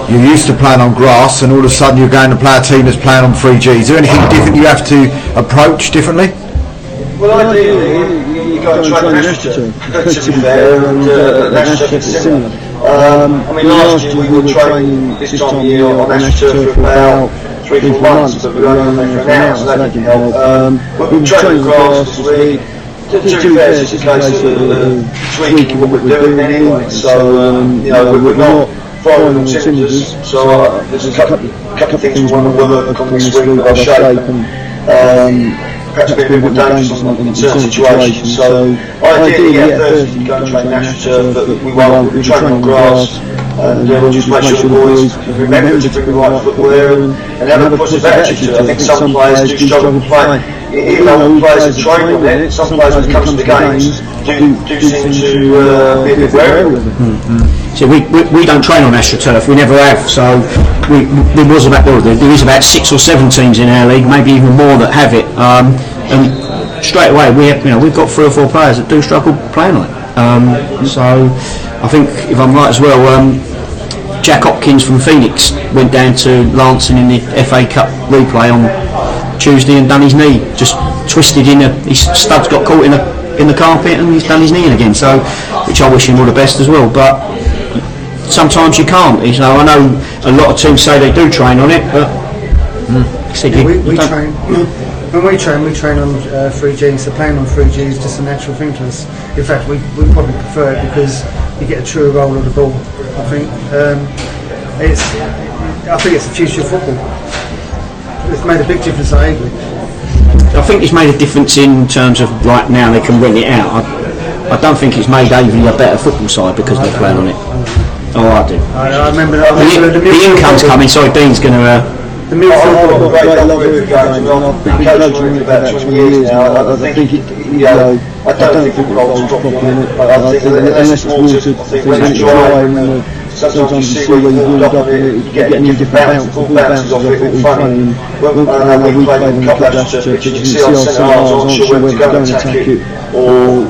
you're used to playing on grass and all of a sudden you're going to play a team that's playing on 3G? Is there anything different you have to approach differently? Well, ideally, you go and train on AstroTurf, to be fair, and AstroTurf is similar. Last year we were training this time of year on AstroTurf for about 3-4 months, but we were only there for an hour, so that didn't help. We've been training grass this week. To be fair, it's just a case of tweaking what we're doing anyway. So, we're not firing on cylinders. So there's a couple of things we want to work on this week with our shape and perhaps be a bit more dangerous in certain situations. So ideally, Thursday we go and train AstroTurf, but we won't. We'll train on grass, and we'll just make sure the boys remember to bring the right footwear and have a positive attitude. I think some players do struggle with playing. Even though players have trained on it, some players when it comes to the games do seem to be a bit wary of it. So we don't train on AstroTurf, we never have. So there is about 6 or 7 teams in our league, maybe even more, that have it. And straight away we've got 3 or 4 players that do struggle playing on it. So I think, if I'm right as well, Jack Hopkins from Phoenix went down to Lancing in the FA Cup replay on Tuesday and done his knee, just twisted his studs got caught in the carpet and he's done his knee in again. So, which I wish him all the best as well. But sometimes you can't. I know a lot of teams say they do train on it, but we train. When we train on 3G, so playing on 3G is just a natural thing to us. In fact, we probably prefer it because you get a truer roll of the ball. I think it's the future of football. It's made a big difference at Avery. I think it's made a difference in terms of right now they can rent it out. I don't think it's made Avery a better football side because they're playing on it. Oh, I do. I remember the income's coming. Sorry, Dean's going to The midfield. I've got a great love for it, and I've been coaching it for about 20 years now. I think it, I don't think the roll's properly in it. I think unless it's watered, I think when it's dry, sometimes you see where you warmed up in it, you get any different bounces, full bounces off it in front of you. I know we played on the cup last year, you can see our centre halves aren't sure whether to go and attack it or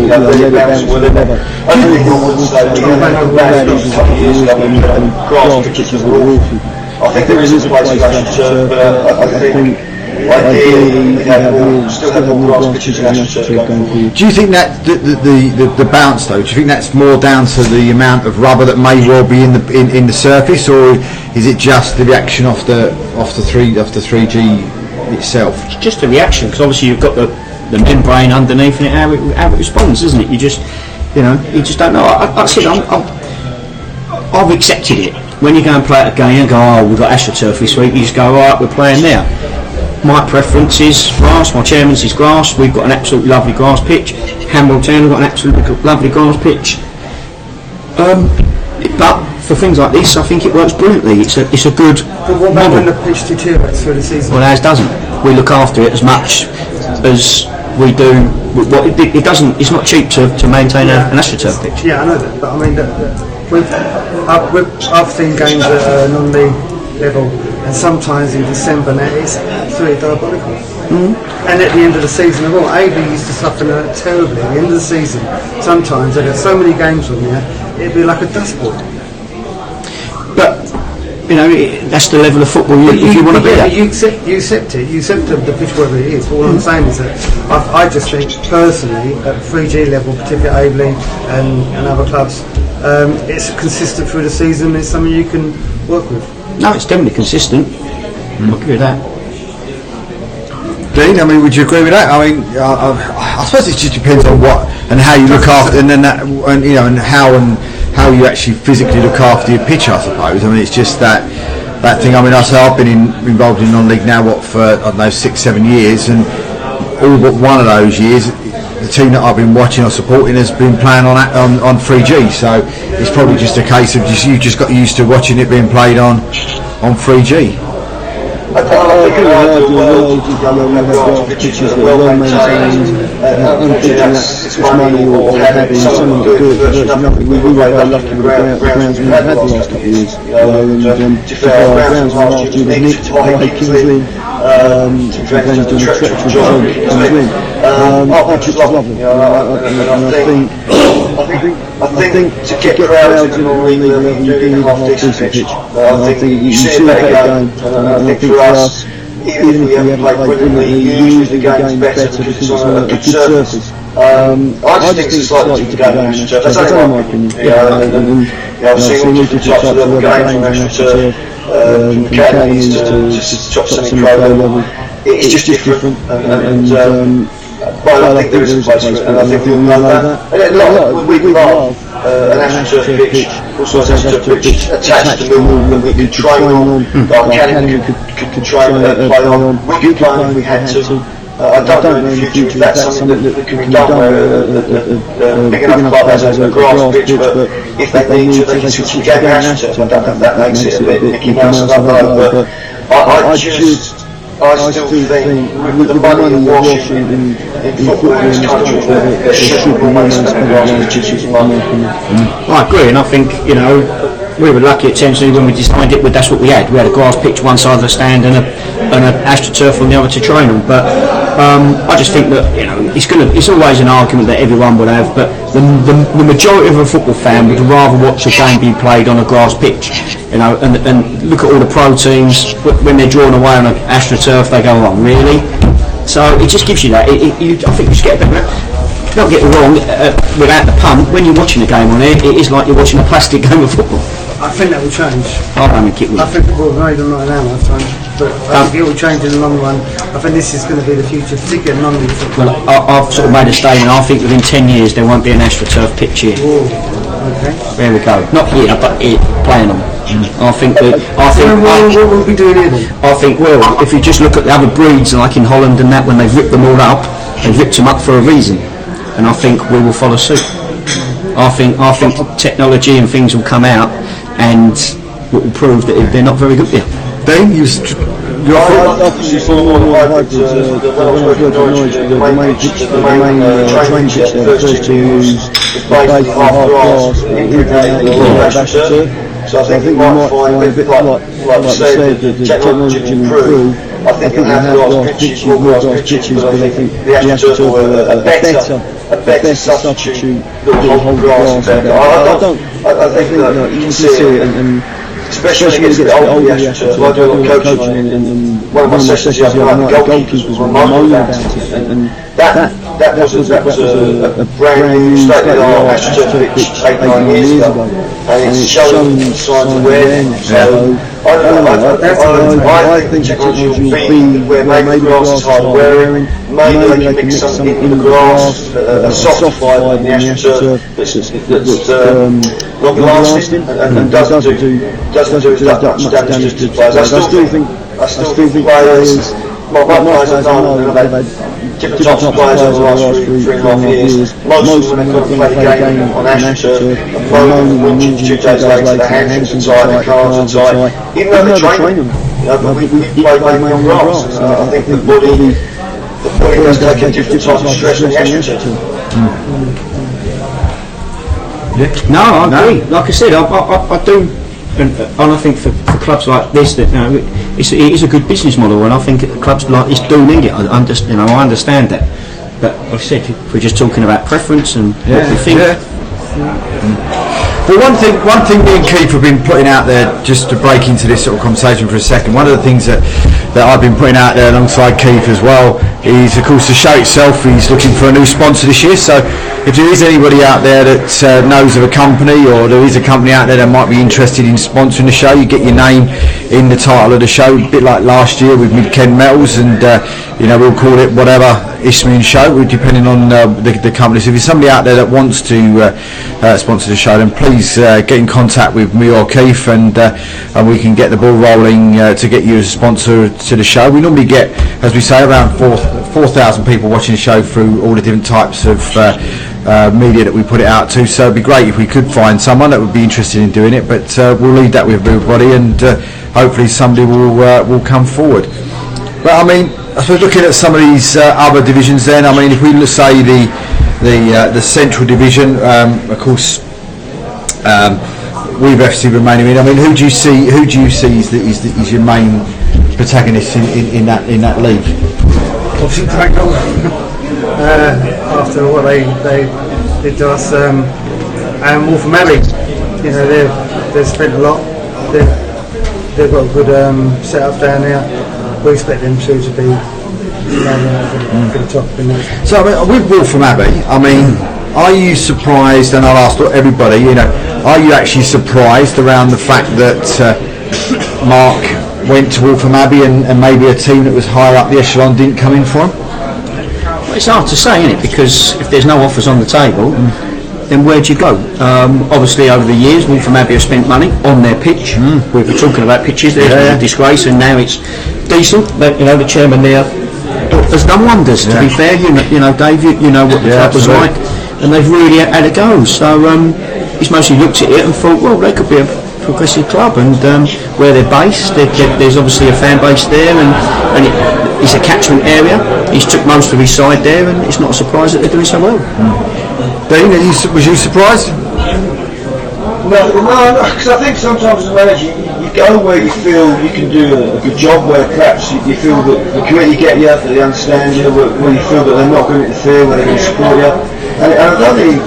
let it bounce or whatever. I think I would say we had no bounces a couple of years ago and grass pitches were awful. I think there is a place for AstroTurf, but I think ideally we still have more grass pitches than AstroTurf going forward. Do you think that the bounce though? Do you think that's more down to the amount of rubber that may well be in the surface, or is it just the reaction off the 3G itself? It's just a reaction, because obviously you've got the membrane underneath and how it responds, isn't it? You just don't know. I said I've accepted it. When you go and play at a game and go, oh, we've got AstroTurf this week, you just go, alright, we're playing now. My preference is grass, my chairman's is grass, we've got an absolutely lovely grass pitch. Hamwell Town have got an absolutely lovely grass pitch. But for things like this, I think it works brilliantly. It's a good But what about when the pitch deteriorates through the season? Well, ours doesn't. We look after it as much as we do. It doesn't. It's not cheap to maintain an AstroTurf pitch. Yeah, I know that, but I mean, I've seen games at a non-league level, and sometimes in December now it's absolutely diabolical. And at the end of the season, AB used to suffer terribly. At the end of the season, sometimes they had so many games on there, it'd be like a dust ball. But that's the level of football if you want to be at. You accept it. You accept the pitch whatever it is. All I'm saying is that I just think personally at 3G level, particularly Aveley and other clubs, it's consistent through the season. It's something you can work with. No, it's definitely consistent. I'll give you that. Dean, I mean, would you agree with that? I mean, I suppose it just depends on what and how you look after, and how you actually physically look after your pitch. I suppose. I mean, it's just that thing. I mean, I've been involved in non-league now for I don't know 6-7 years, and all but one of those years, the team that I've been watching or supporting has been playing on 3G. So it's probably just a case of you just got used to watching it being played on 3G. I think in an ideal world, we have grass pitches that are well maintained, unfortunately that's money or having someone to do it, but there's nothing. We were very lucky with the grounds we've had the last couple of years, and just our grounds last year was nicked by Kingsley, to prevent doing a treacherous job at Kingsley. Our pitch is lovely, and I think to get crowds in the non-league level you do need a half-decent pitch. I think you see that game, and I think for us, even if we haven't played brilliantly, usually the game's better because it's on a good surface. I just think it's a slightly different game on AstroTurf. That's only my opinion. I've seen all different types of other games on AstroTurf, from academies to top semi-pro level. It's just different, but I think there is a place for it, and I think we love that. And we love an AstroTurf pitch, also an AstroTurf pitch attached to the movement we could train on, our academy could train play on, we could play on if we had to. I don't know in the future if that's something that can be done where a big enough club has a grass pitch, but if they need to, they can switch the game to AstroTurf. I don't know if that makes it a bit Mickey Mouse, I don't know, but I still think with the money you're washing in football in this country, there should be more space for grass pitches in my opinion. I agree, and I think we were lucky at Thamesley when we designed it. That's what we had. We had a grass pitch one side of the stand and an AstroTurf on the other to train on. But I just think that it's always an argument that everyone would have. But the majority of a football fan would rather watch a game being played on a grass pitch. And look at all the pro teams when they're drawn away on an AstroTurf. They go, oh really? So it just gives you that. I think you just get a bit. Don't get me wrong. Without the pump, when you're watching a game on it is like you're watching a plastic game of football. I think that will change. I don't think it will. I think people have made them right now, but I think it will change in the long run. I think this is going to be the future, particularly in non-league football. Well, I've sort of made a statement. I think within 10 years there won't be an AstroTurf pitch here. Ooh, okay. There we go. Not here, but playing on. I think that. What will we be doing here then? I think, well, if you just look at the other breeds, like in Holland and that, when they've ripped them all up, they've ripped them up for a reason, and I think we will follow suit. I think technology and things will come out and will prove that they're not very good here. Dean, you're I think you saw more hybrids when I was working at Norwich. The main pitch, the main training pitch there, the first 2 years, was based on half grass, in and out of turf. So I think you might find a bit like you said, the technology to improve. I think you have grass pitches, more grass pitches, but I think the AstroTurf were a better substitute that will hold grass better. I think you can see it, and especially when it gets a bit older, the AstroTurf. I do a lot of coaching, and one of my sessions the other night, the goalkeepers were moaning about it, and that was a brand new state-of-the-art AstroTurf pitch 8-9 years ago, and it's showing signs of wear. So I think technology will be where maybe grass is hard wearing, maybe they can mix something in the grass, a soft fibre in the AstroTurf that's longer lasting and doesn't do that much damage to players. I still think players, my players have known, they've had different types of players over the last 3.5 years. Most of them have played a game on AstroTurf, and moaning when 2 days later their hands are tight, their calves are tight, even though they train them. But we play mainly on grass. I think the body does take a different type of stress than the AstroTurf. No, I agree. Like I said, I do, and I think for clubs like this, that it is a good business model, and I think clubs like this do need it. I understand that, but like I said, if we're just talking about preference and what we think. Well, one thing me and Keith have been putting out there, just to break into this sort of conversation for a second, one of the things that I've been putting out there alongside Keith as well is, of course, the show itself. He's looking for a new sponsor this year, so if there is anybody out there that knows of a company, or there is a company out there that might be interested in sponsoring the show, you get your name in the title of the show, a bit like last year with Mid-Kent Metals, and we'll call it whatever, ISTHMIAN show, depending on the company. So if there's somebody out there that wants to sponsor the show, then please get in contact with me or Keith, and we can get the ball rolling to get you as a sponsor to the show. We normally get, as we say, around 4,000 people watching the show through all the different types of media that we put it out to, so it'd be great if we could find someone that would be interested in doing it, but we'll leave that with everybody, and hopefully somebody will come forward. But I mean, I suppose looking at some of these other divisions then, I mean, if we say the central division, of course, with FC remaining in, I mean, who do you see is your main protagonist in that league? Obviously after what they did to us, and Waltham Abbey, they've spent a lot. They've got a good setup down there. We expect them to be for the top in there. So I mean, with Waltham Abbey, I mean, are you surprised? And I'll ask everybody, are you actually surprised around the fact that Mark went to Waltham Abbey and maybe a team that was higher up the echelon didn't come in for him? Well, it's hard to say, isn't it? Because if there's no offers on the table, then where'd you go? Obviously, over the years, Waltham Abbey have spent money on their pitch. We were talking about pitches. There's been a disgrace, and now it's decent. But the chairman there has done wonders. To be fair, Dave, you know what the club was like, and they've really had a go. So he's mostly looked at it and thought, well, they could be a progressive club, and where they're based, there's obviously a fan base there, and it's a catchment area. He's took most of his side there, and it's not a surprise that they're doing so well. Dean, was you surprised? No, because I think sometimes as a manager you go where you feel you can do a good job, where perhaps you feel that the committee get you, that they understand you, where you feel that they're not going to interfere, where they're going to support you. And I don't think,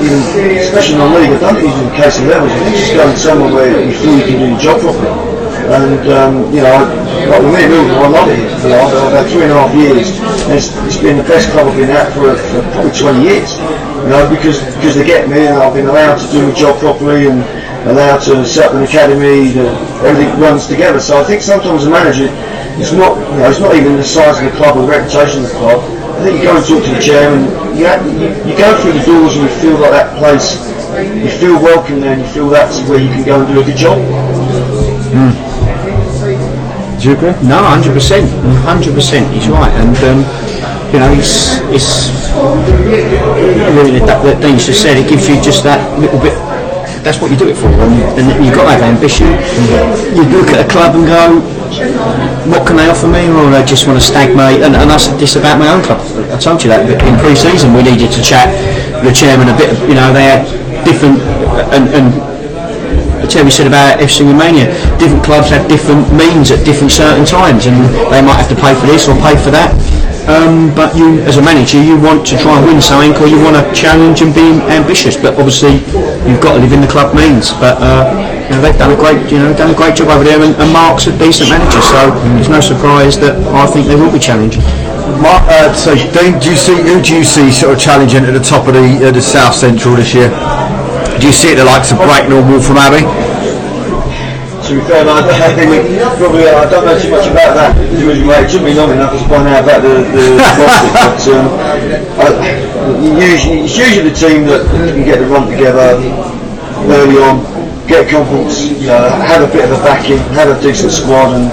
especially in the league, I don't think it's in the case of levels. I think it's just going somewhere where you feel you can do your job properly. And like with me, I love it. I've had 3.5 years. It's been the best club I've been at for probably 20 years. Because they get me, and I've been allowed to do my job properly, and allowed to set up an academy. Everything runs together. So I think sometimes as a manager, it's not even the size of the club or the reputation of the club. I think you go and talk to the chair, and you go through the doors, and you feel like that place, you feel welcome there, and you feel that's where you can go and do a good job. Do you agree? No, 100%. 100%. He's right, and it's really that Dean's just said. It gives you just that little bit. That's what you do it for, and you've got to have ambition. You look at a club and go, what can they offer me, or they just want to stagnate? And I said this about my own club. I told you that in pre-season we needed to chat with the chairman a bit. They had different and Terry said about ISTHMIAN, different clubs have different means at different certain times, and they might have to pay for this or pay for that. But you, as a manager, you want to try and win something, or you want to challenge and be ambitious. But obviously, you've got to live in the club means. But they've done a great, job over there, and Mark's a decent manager, so it's no surprise that I think they will be challenging. Mark, so Dean, who do you see sort of challenging at the top of the South Central this year? Do you see it the likes of Bracknell, Waltham Abbey? To be fair, I don't know too much about that division, mate. It took me long enough to find out about the roster, but it's usually the team that can get the run together early on, get confidence, have a bit of a backing, have a decent squad, and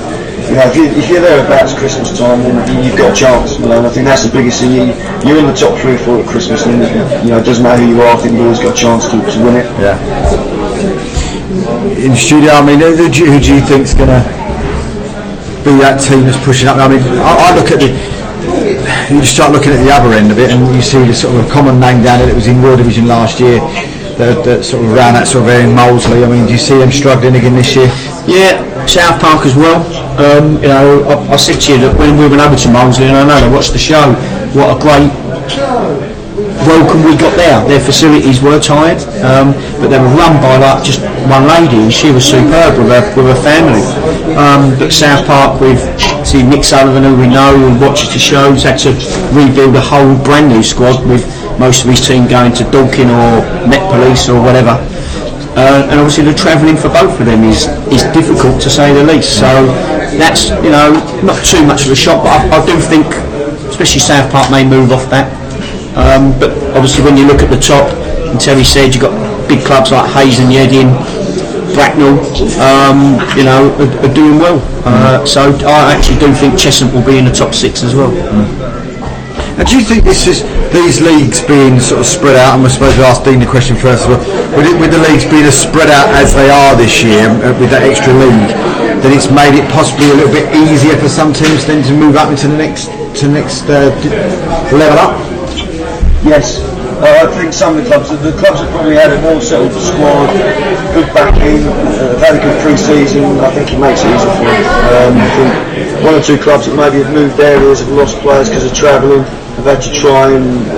if you're thereabouts Christmas time, then you've got a chance. And I think that's the biggest thing. You're in the top 3 or 4 at Christmas, and it doesn't matter who you are. I think you've always got a chance to win it. Yeah. In the studio, I mean, who do you think's going to be that team that's pushing up? I mean, I look at you start looking at the other end of it, and you see the sort of common name down there that was in Royal Division last year, that sort of around that sort of area in Molesley. I mean, do you see them struggling again this year? Yeah, South Park as well. I said to you that when we went over to Molesley, and I know they watched the show, what a great welcome we got there. Their facilities were tired, but they were run by just one lady, and she was superb with her family. But South Park, with Nick Sullivan, who we know and watches the shows, had to rebuild a whole brand new squad with most of his team going to Dorking or Met Police or whatever. And obviously the travelling for both of them is difficult to say the least. So that's not too much of a shock, but I do think, especially South Park, may move off that. But obviously when you look at the top, and Terry said you've got big clubs like Hayes and Yeading, Bracknell, are doing well. So I actually do think Cheshunt will be in the top 6 as well. And do you think these leagues being sort of spread out, and I suppose we'll ask Dean the question first of all, with the leagues being as spread out as they are this year, with that extra league, that it's made it possibly a little bit easier for some teams then to move up into the next level up? Yes, I think some of the clubs have probably had a more settled squad, good backing, have had a good pre-season. I think it makes it easier for them. I think 1 or 2 clubs that maybe have moved areas, have lost players because of travelling, have had to try and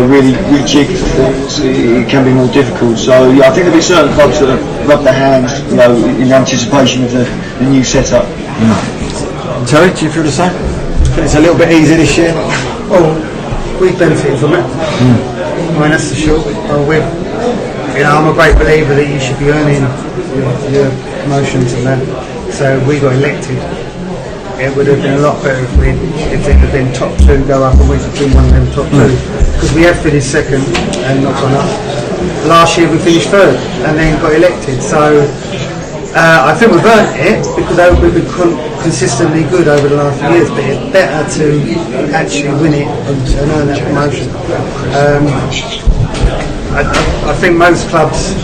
really rejig things. It can be more difficult. So I think there'll be certain clubs that have rubbed their hands, in anticipation of the new setup. Terry, do you feel the same? It's a little bit easier this year. Oh, we've benefited from it. I mean, that's for sure. I'm a great believer that you should be earning your promotions and that. So we got elected. It would have been a lot better if it had been top 2 go up and we'd have been one of them top 2. Because we have finished 2nd and not gone up. Last year we finished 3rd and then got elected. So I think we've earned it because we've been consistently good over the last few years, but it's better to actually win it and earn that promotion. I think most clubs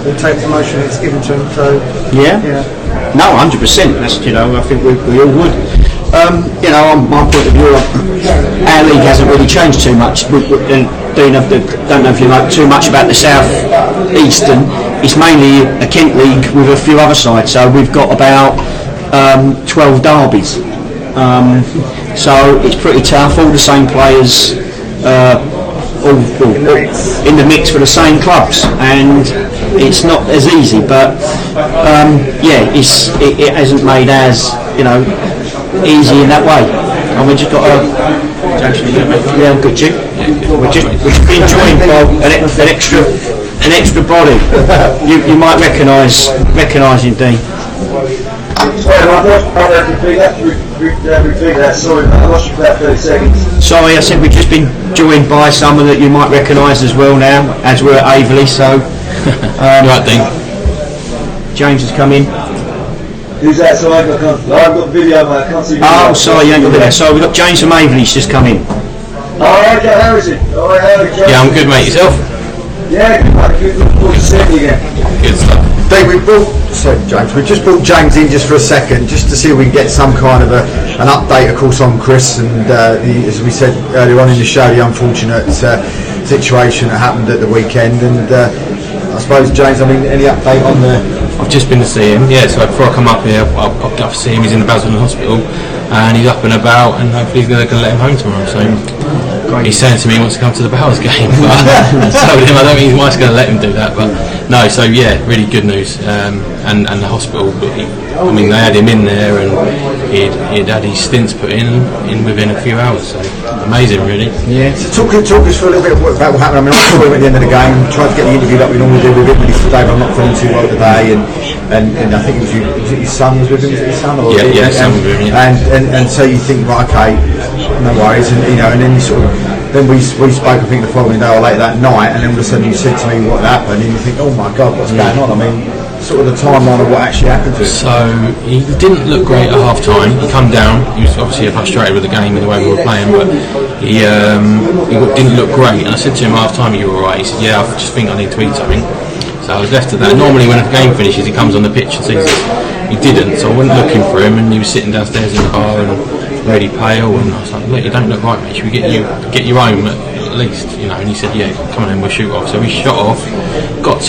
will take promotion if it's given to them. So no, 100%. That's I think we all would. On my point of view, our league hasn't really changed too much. Dean, I don't know if you know too much about the South Eastern. It's mainly a Kent league with a few other sides. So we've got about 12 derbies. So it's pretty tough. All the same players, in the mix for the same clubs, and it's not as easy. But it hasn't made as easy in that way. And we just got good Jim. We're just being joined by an extra body. You might recognise him, Dean. Sorry, I lost you for about 30 seconds. Sorry, I said we've just been joined by someone that you might recognise as well now, as we're at Averley. So, right, Dean. James has come in. Who's that? So I've got video, mate. I can't see. Oh, sorry, you ain't got video. So we've got James from Averley. He's just come in. Oh, okay. How is it? All right, how are you, Yeah, I'm good, mate. Yourself? Yeah, good, mate. Good. Look forward to seeing you again. Good stuff. Dave, we brought So James, we just brought James in just for a second, just to see if we can get some kind of an update, of course, on Chris and as we said earlier on in the show, the unfortunate situation that happened at the weekend. And I suppose, James, I mean, any update on the? I've just been to see him. Yeah, so before I come up here, I popped up to see him. He's in the Basildon Hospital, and he's up and about, and hopefully he's going to let him home tomorrow. So. He's saying to me he wants to come to the Bowers game, but I told him I don't think his wife's going to let him do that. But no, so yeah, really good news. And the hospital, I mean, they had him in there, and he'd had his stints put in within a few hours. So amazing, really. Yeah. So talk us for a little bit about what happened. I mean, I saw him at the end of the game. Tried to get the interview like we normally do with him, but Dave, I'm not feeling too well today, and I think was it his son was with him? Was it his son? Or his son was with him. Yeah. And so you think, right, okay, no worries, and and then you sort of. Then we spoke, I think, the following day or later that night, and then all of a sudden you said to me what happened, and you think, oh my God, what's going on? I mean, sort of the timeline of what actually happened to him. So he didn't look great at half time. He come down. He was obviously frustrated with the game and the way we were playing, but he didn't look great. And I said to him half time, "Are you all right?" He said, "Yeah, I just think I need to eat something." So I was left at that. Normally, when the game finishes, he comes on the pitch and sees us. He didn't, so I went looking for him, and he was sitting downstairs in the car and really pale. And I was like, "Look, you don't look right, mate. Should we get you home at least?" And he said, "Yeah, come on, then we'll shoot off." So we shot off, got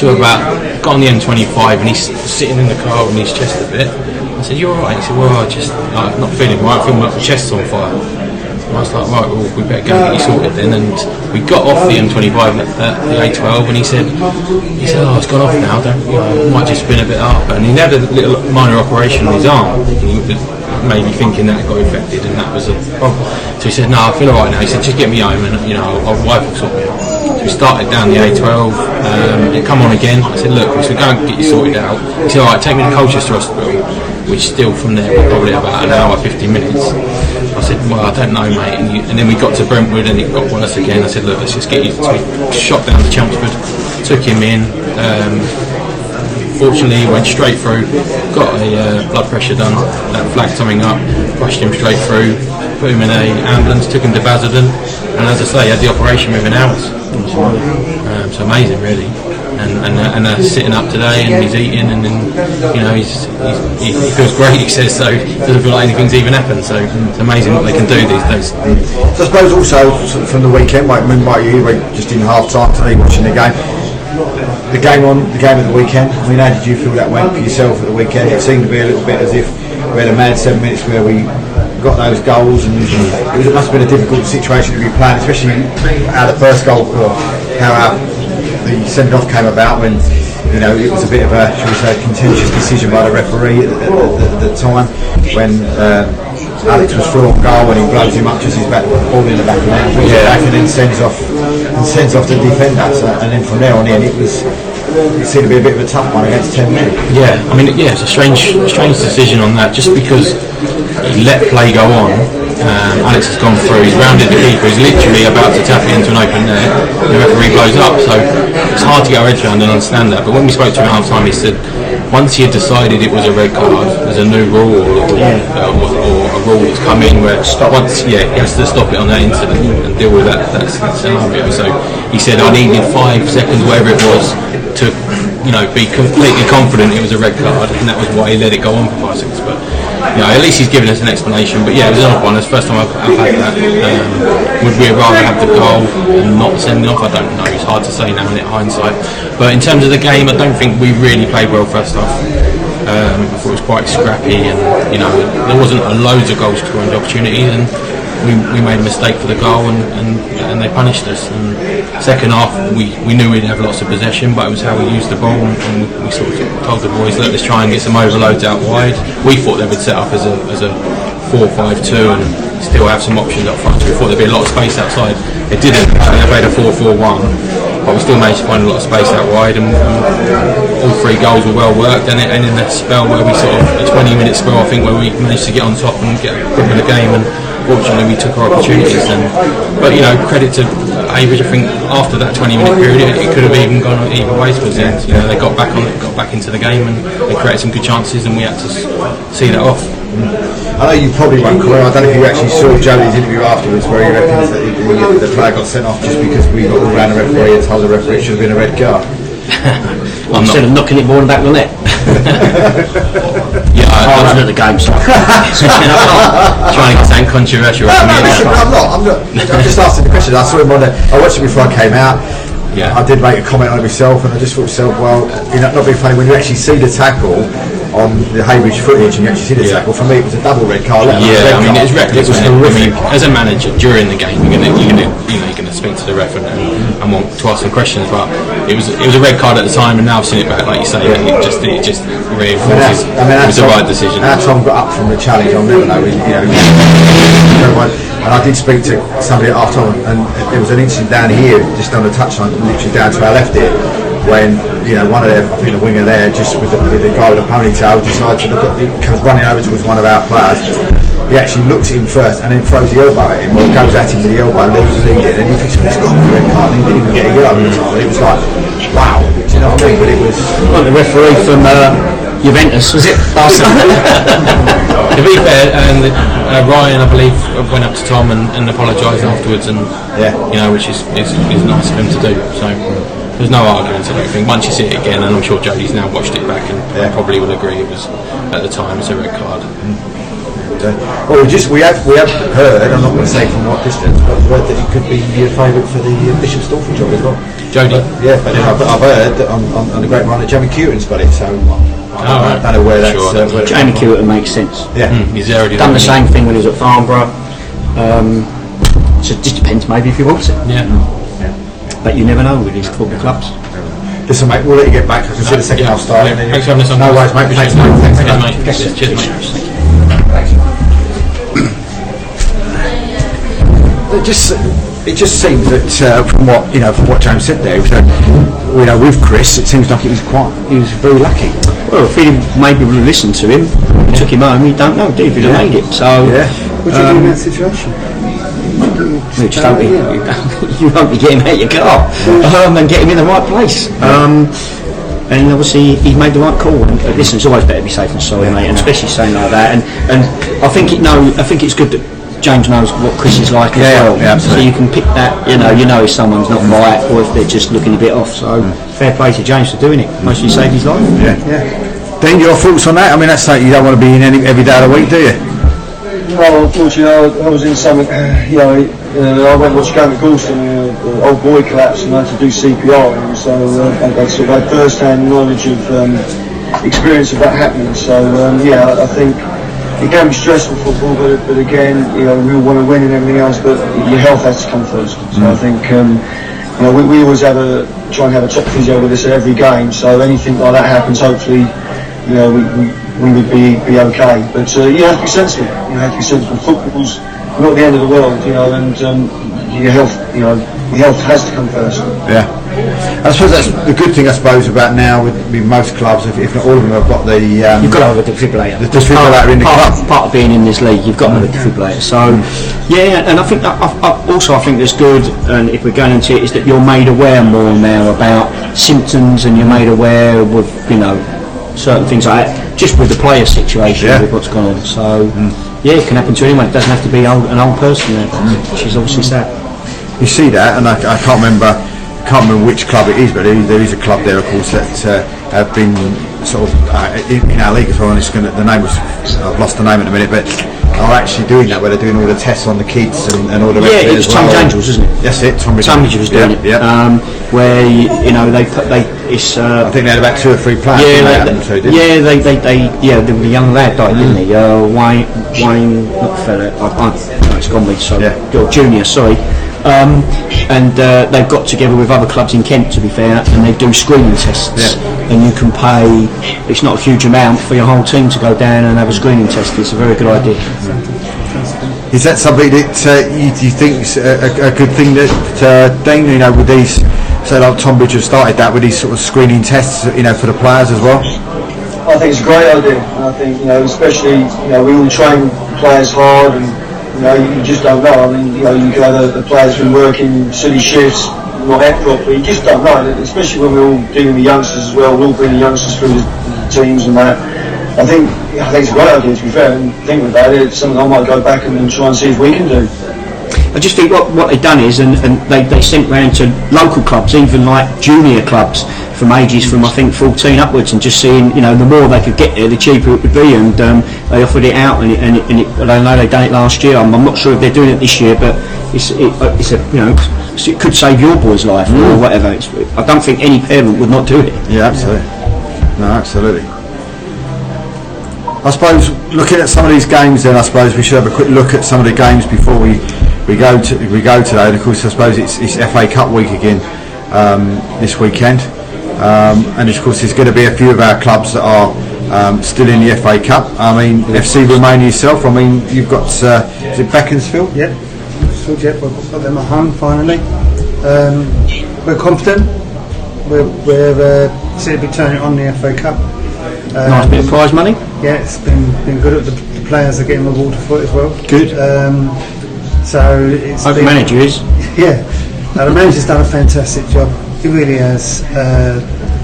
on the M25, and he's sitting in the car with his chest a bit. I said, "You all right?" He said, "Well, I just not feeling right. I feel like my chest's on fire." And I was like, "Right, well, we better go get you sorted then." And we got off the M25 at the A12, and he said, "Oh, it's gone off now. It might just been a bit up." And he had a little minor operation on his arm. Maybe thinking that it got infected and that was a problem. So he said, "No, I feel alright now." He said, "Just get me home and our wife will sort me out." So we started down the A12, it come on again. I said, "Look, we should go and get you sorted out." He said, "Alright, take me to Colchester Hospital," which still from there probably about an hour, 50 minutes. I said, "Well, I don't know, mate." And then we got to Brentwood and it got worse again. I said, "Look, let's just get you." So we shot down to Chelmsford, took him in. Fortunately, he went straight through, got a blood pressure done, that flagged something up, rushed him straight through, put him in an ambulance, took him to Basildon, and as I say, he had the operation within hours. So amazing, really. And sitting up today, and he's eating, and then he feels great. He says so. Doesn't feel like anything's even happened. So it's amazing what they can do these days. So I suppose also from the weekend, like you were just in half time today watching the game. The game of the weekend. I mean, how did you feel that went for yourself at the weekend? It seemed to be a little bit as if we had a mad 7 minutes where we got those goals, and it must have been a difficult situation to be playing, especially how the first goal, or how the send-off came about when it was a bit of a, shall we say, contentious decision by the referee at the time when Alex was through on goal and he blows him up just his back, ball in the back of the net, back and then sends off the defender. And then from there on in, it seemed to be a bit of a tough one against 10 men. Yeah, I mean, it's a strange decision on that, just because he let play go on. Alex has gone through, he's rounded the keeper, he's literally about to tap it into an open net, and the referee blows up. So it's hard to get our heads around and understand that. But when we spoke to him at half time, he said once he had decided it was a red card, there's a new rule or a rule that's come in where he has to stop it on that incident and deal with that scenario. So he said, "I needed 5 seconds, whatever it was, to be completely confident it was a red card," and that was why he let it go on for 5 seconds. But at least he's given us an explanation. But yeah, it was an odd one. It's the first time I've had that. Would we rather have the goal and not send it off? I don't know. It's hard to say now in hindsight. But in terms of the game, I don't think we really played well first half. I thought it was quite scrappy, and there wasn't loads of goal scoring opportunities, and we made a mistake for the goal, and they punished us. And second half, we knew we'd have lots of possession, but it was how we used the ball, and we sort of told the boys, let's try and get some overloads out wide. We thought they would set up as a 4-5-2 and still have some options up front. We thought there'd be a lot of space outside. It didn't. They played a 4-4-1, but we still managed to find a lot of space out wide, and all 3 goals were well worked. And in that spell where we sort of, a 20-minute spell, I think, where we managed to get on top and get a grip of the game, and fortunately we took our opportunities. But credit to Average. I think after that 20-minute period, it could have even gone either ways towards the end. They got back into the game, and they created some good chances, and we had to see that off. I know you probably won't call. I don't know if you actually saw Joey's interview afterwards, where he reckons that the player got sent off just because we got all round the referee and told the referee it should have been a red card. Instead of knocking it more in the back of the net. Yeah, I wasn't at the game, so trying to get something controversial. I'm not. I'm just asking the question. I saw him I watched it before I came out. Yeah. I did make a comment on it myself, and I just thought to myself, well, not being funny, when you actually see the tackle on the Haybridge footage and you actually see the tackle, for me it was a double red card. Yeah, I mean it's reckless. It was I horrific. mean, as a manager during the game, you're gonna speak to the ref and want to ask some questions. But it was a red card at the time, and now I've seen it back, like you say, it just reinforces it was the right decision. How Tom got up from the challenge, I'll never know. And I did speak to somebody at half time, and there was an incident down here, just on the touchline, literally down to our left here, when one of them, I think the winger there, just with the guy with the ponytail, decides to look at, comes running over towards one of our players. He actually looks at him first and then throws the elbow at him, or goes at him with the elbow, leaves the lead in, and he thinks, he's got a red card, and he didn't even get a yellow at the time. It was like, wow, do you know what I mean? But it was the referee from Juventus, was it? To be fair, and Ryan, I believe, went up to Tom and apologised afterwards, and which is nice of him to do. So there's no argument. I don't think. Once you see it again, and I'm sure Jodie's now watched it back and probably will agree it was at the time it's a red card. Well, we have heard. I'm not going to say from what distance, but we've heard that he could be your favourite for the Bishop Stortford job as well. Jodie. Yeah, but I've heard that on the grapevine that Jamie Cureton's got it. So I don't know where that's. Sure, Jamie Cureton makes sense. Yeah, he's already done the same thing when he was at Farnborough. So it just depends maybe if he wants it. Yeah. But you never know with these football clubs. Listen, mate, we'll let you get back. I can see the second half starting. Thanks for having us on. No worries, mate. Thanks, mate. Cheers, mate. It just seems that from what James said there, with Chris, it seems like he was very lucky. Well, if he maybe would have listened to him, took him home, you don't know, do you? If he'd have made it. So, what do you do in that situation? You won't be getting out of your car and get him in the right place. And obviously he made the right call. And listen, it's always better to be safe than sorry, mate, and especially saying like that. And I think it's good that James knows what Chris is like as well. Yeah, so you can pick that. You know if someone's not right or if they're just looking a bit off. So fair play to James for doing it. Mostly saved his life. Yeah. Dean, your thoughts on that? I mean, that's something you don't want to be in every day of the week, do you? Well, unfortunately, I was in something. I went and watched a game at Goulston, the old boy collapsed, and I had to do CPR. And so I sort of had first-hand knowledge of experience of that happening. So I think it can be stressful football, but again, we all want to win and everything else, but your health has to come first. So I think we always try and have a top physio with us at every game. So anything like that happens, hopefully, we would be okay. But you have to be sensible. You have to be sensible. Football's not the end of the world, and your health, your health has to come first. Yeah. I suppose that's the good thing, about now with most clubs, if not all of them, have got the. You've got to have a defibrillator. The defibrillator in the club. Part of being in this league, you've got to have a defibrillator. So, and I think I think that's good. And if we're going into it, is that you're made aware more now about symptoms, and you're made aware with certain things like that, just with the player situation, with what's gone on. So, it can happen to anyone. It doesn't have to be an old person there, which is obviously sad. You see that, and I can't remember which club it is, but there is a club there, of course, that have been sort of in our league as well. And the name was, I've lost the name in a minute, but are actually doing that, where they're doing all the tests on the kids and all the rest of it. It was Tommy Angels, isn't it? That's it. Tommy was doing it. Yeah. Where it's. I think they had about 2 or 3 players. The young lad died, didn't he? Wayne, not fella. It's gone with. So junior, sorry. And they've got together with other clubs in Kent, to be fair, and they do screening tests. And you can pay, it's not a huge amount for your whole team to go down and have a screening test. It's a very good idea. Is that something that you think is a good thing that Dean, with these, say like Tonbridge have started that with these sort of screening tests, for the players as well? I think it's a great idea. I think, especially, we all train players hard, and you just don't know. I mean, you can have the players been working silly shifts, not ate properly. You just don't know, especially when we're all dealing with youngsters as well. We're all bringing youngsters through the teams and that. I think it's a great idea, to be fair, and thinking about it, it's something I might go back and try and see if we can do. I just think what they've done is, and they sent round to local clubs, even like junior clubs, from ages from I think 14 upwards, and just seeing, you know, the more they could get there, the cheaper it would be, and they offered it out, and I know they done it last year. I'm not sure if they're doing it this year, but it's a, you know, it could save your boy's life or whatever. I don't think any parent would not do it. Yeah, absolutely. No, absolutely. I suppose looking at some of these games, then I suppose we should have a quick look at some of the games before we go today. And of course, I suppose it's FA Cup week again this weekend, and of course there's going to be a few of our clubs that are still in the FA Cup. I mean, FC Romania yourself. I mean, you've got is it Beaconsfield? Yep. Yep, we've got them at home finally. We're confident. We're seem to be turning on the FA Cup. Nice bit of prize money. Yeah, it's been good. The players are getting rewarded for it as well. Good. So it's The manager is. Yeah, the manager's done a fantastic job. He really has.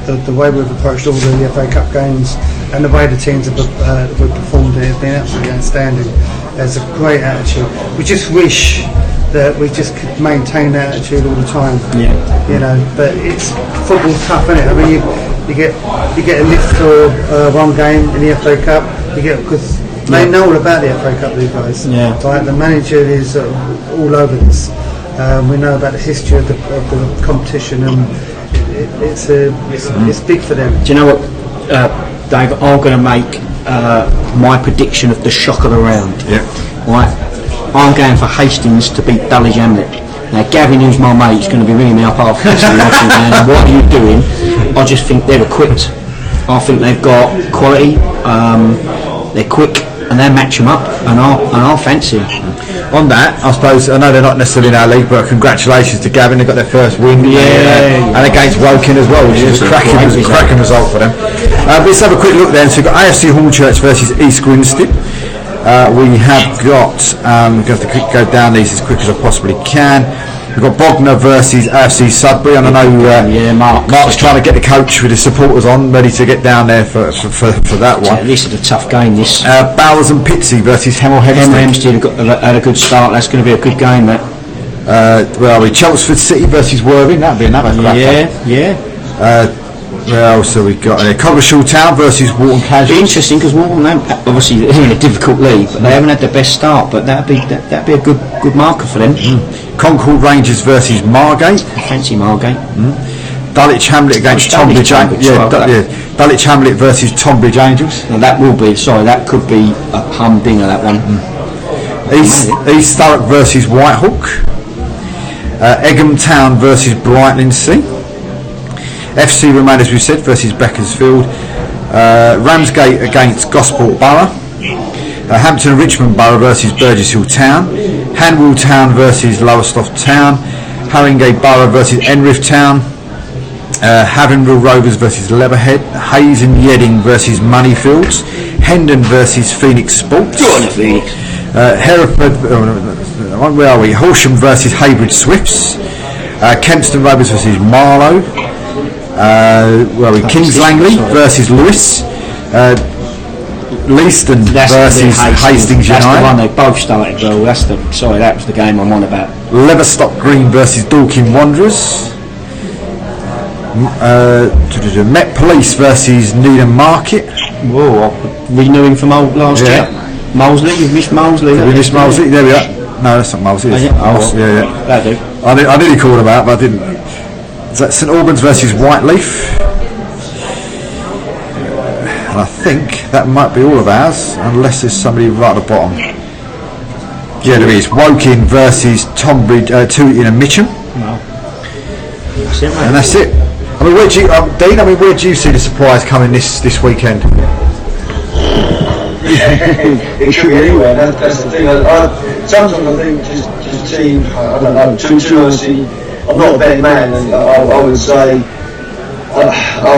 The way we've approached all the FA Cup games and the way the teams have performed has been absolutely outstanding. There's a great attitude. We just wish that we just could maintain that attitude all the time. Yeah. You know, but it's football's tough, isn't it? I mean, you get a lift for one game in the FA Cup. You get, because they know all about the FA Cup, these guys. Yeah. Like, the manager is all over this. We know about the history of the competition, and it's big for them. Do you know what, Dave? I'm going to make my prediction of the shock of the round. Yeah. Right. I'm going for Hastings to beat Dulwich Hamlet. Now, Gavin, who's my mate, is going to be ringing me up after this. And thinking, what are you doing? I just think they're equipped. I think they've got quality. They're quick, and they match them up. And I'll fancy them. On that, I suppose, I know they're not necessarily in our league, but congratulations to Gavin. They got their first win, and against Woking as well, which is a cracking result for them. Let's have a quick look then. So we've got AFC Hornchurch versus East Grinstead. We have got, I'm going to have to go down these as quick as I possibly can. We've got Bognor versus AFC Sudbury, and I know Mark's trying to get the coach with his supporters on, ready to get down there for that one. Yeah, this is a tough game, this. Bowers and Pitsea versus Hemel Hempstead. Had a good start. That's going to be a good game, that. Where are we? Chelmsford City versus Worthing. That'd be another cracker. Yeah. Where else have we got? Coggeshall Town versus Walton It'd be Casuals. interesting because Walton, obviously they're in a difficult league, but they haven't had the best start. But that'd be a good marker for them. Concord Rangers versus Margate. Fancy Margate. Dulwich Hamlet against Tonbridge. Dulwich Hamlet versus Tonbridge Angels. Now that could be a humdinger, that one. East Thurrock versus Whitehawk. Egham Town versus Brightlingsea. FC Romania, as we said, versus Beaconsfield. Ramsgate against Gosport Borough. Hampton and Richmond Borough versus Burgess Hill Town. Hanwell Town versus Lowestoft Town. Haringey Borough versus Enriff Town. Havenville Rovers versus Leatherhead. Hayes and Yedding versus Moneyfields. Hendon versus Phoenix Sports. Hereford, where are we? Horsham versus Haybridge Swifts. Kempston Rovers versus Marlow. Where are we? Kings Langley versus Lewis. Leiston versus Hastings That's United. the one they both started well. That was the game I'm on about. Leverstock Green versus Dorking Wanderers. Met Police versus Needham Market. Whoa, renewing from last year. Molesley, you've missed Molesley. We missed Molesley. There we are. No, that's not Molesley. That'll do. I nearly called them out, but I didn't. Is that St Albans versus Whiteleaf? And I think that might be all of ours, unless there's somebody right at the bottom. Yeah, there is. Woking versus Tonbridge, Tooting and Mitcham. No. That's it, mate. And that's it. I mean, where do you, Dean? I mean, where do you see the surprise coming this weekend? It could be anywhere. That's the thing. Sometimes I think just team. I don't know. Too early. I'm not a betting man, and I would say. I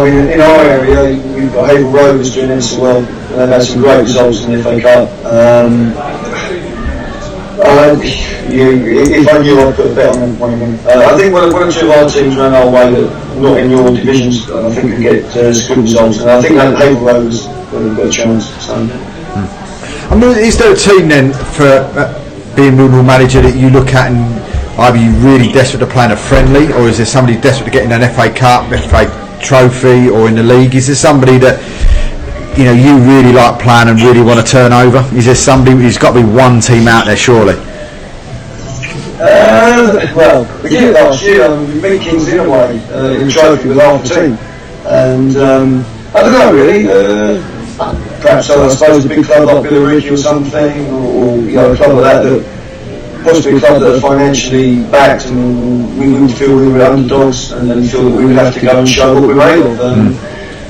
mean, in our area, we've got Havel Rovers doing this as well, and they've had some great results in the FA Cup. If I knew, I'd put a bet on one of them. I think one or two of our teams ran our way that not in your divisions, I think can get good results, and I think that Havel Rovers have got a chance. So. I mean, is there a team then for being Millwall manager that you look at and either you really desperate to play in a friendly, or is there somebody desperate to get in an FA Cup, FA trophy or in the league? Is there somebody that you really like playing and really want to turn over? Is there somebody? There's got to be one team out there, surely. Well, we did it last year. We beat Kings in a way in the trophy with half the team, and I don't know really. Perhaps I suppose a big club like Billericay or something, or a club like that possibly a club that are financially backed, and we would feel we were underdogs and feel that we would have to go and show what we were made of.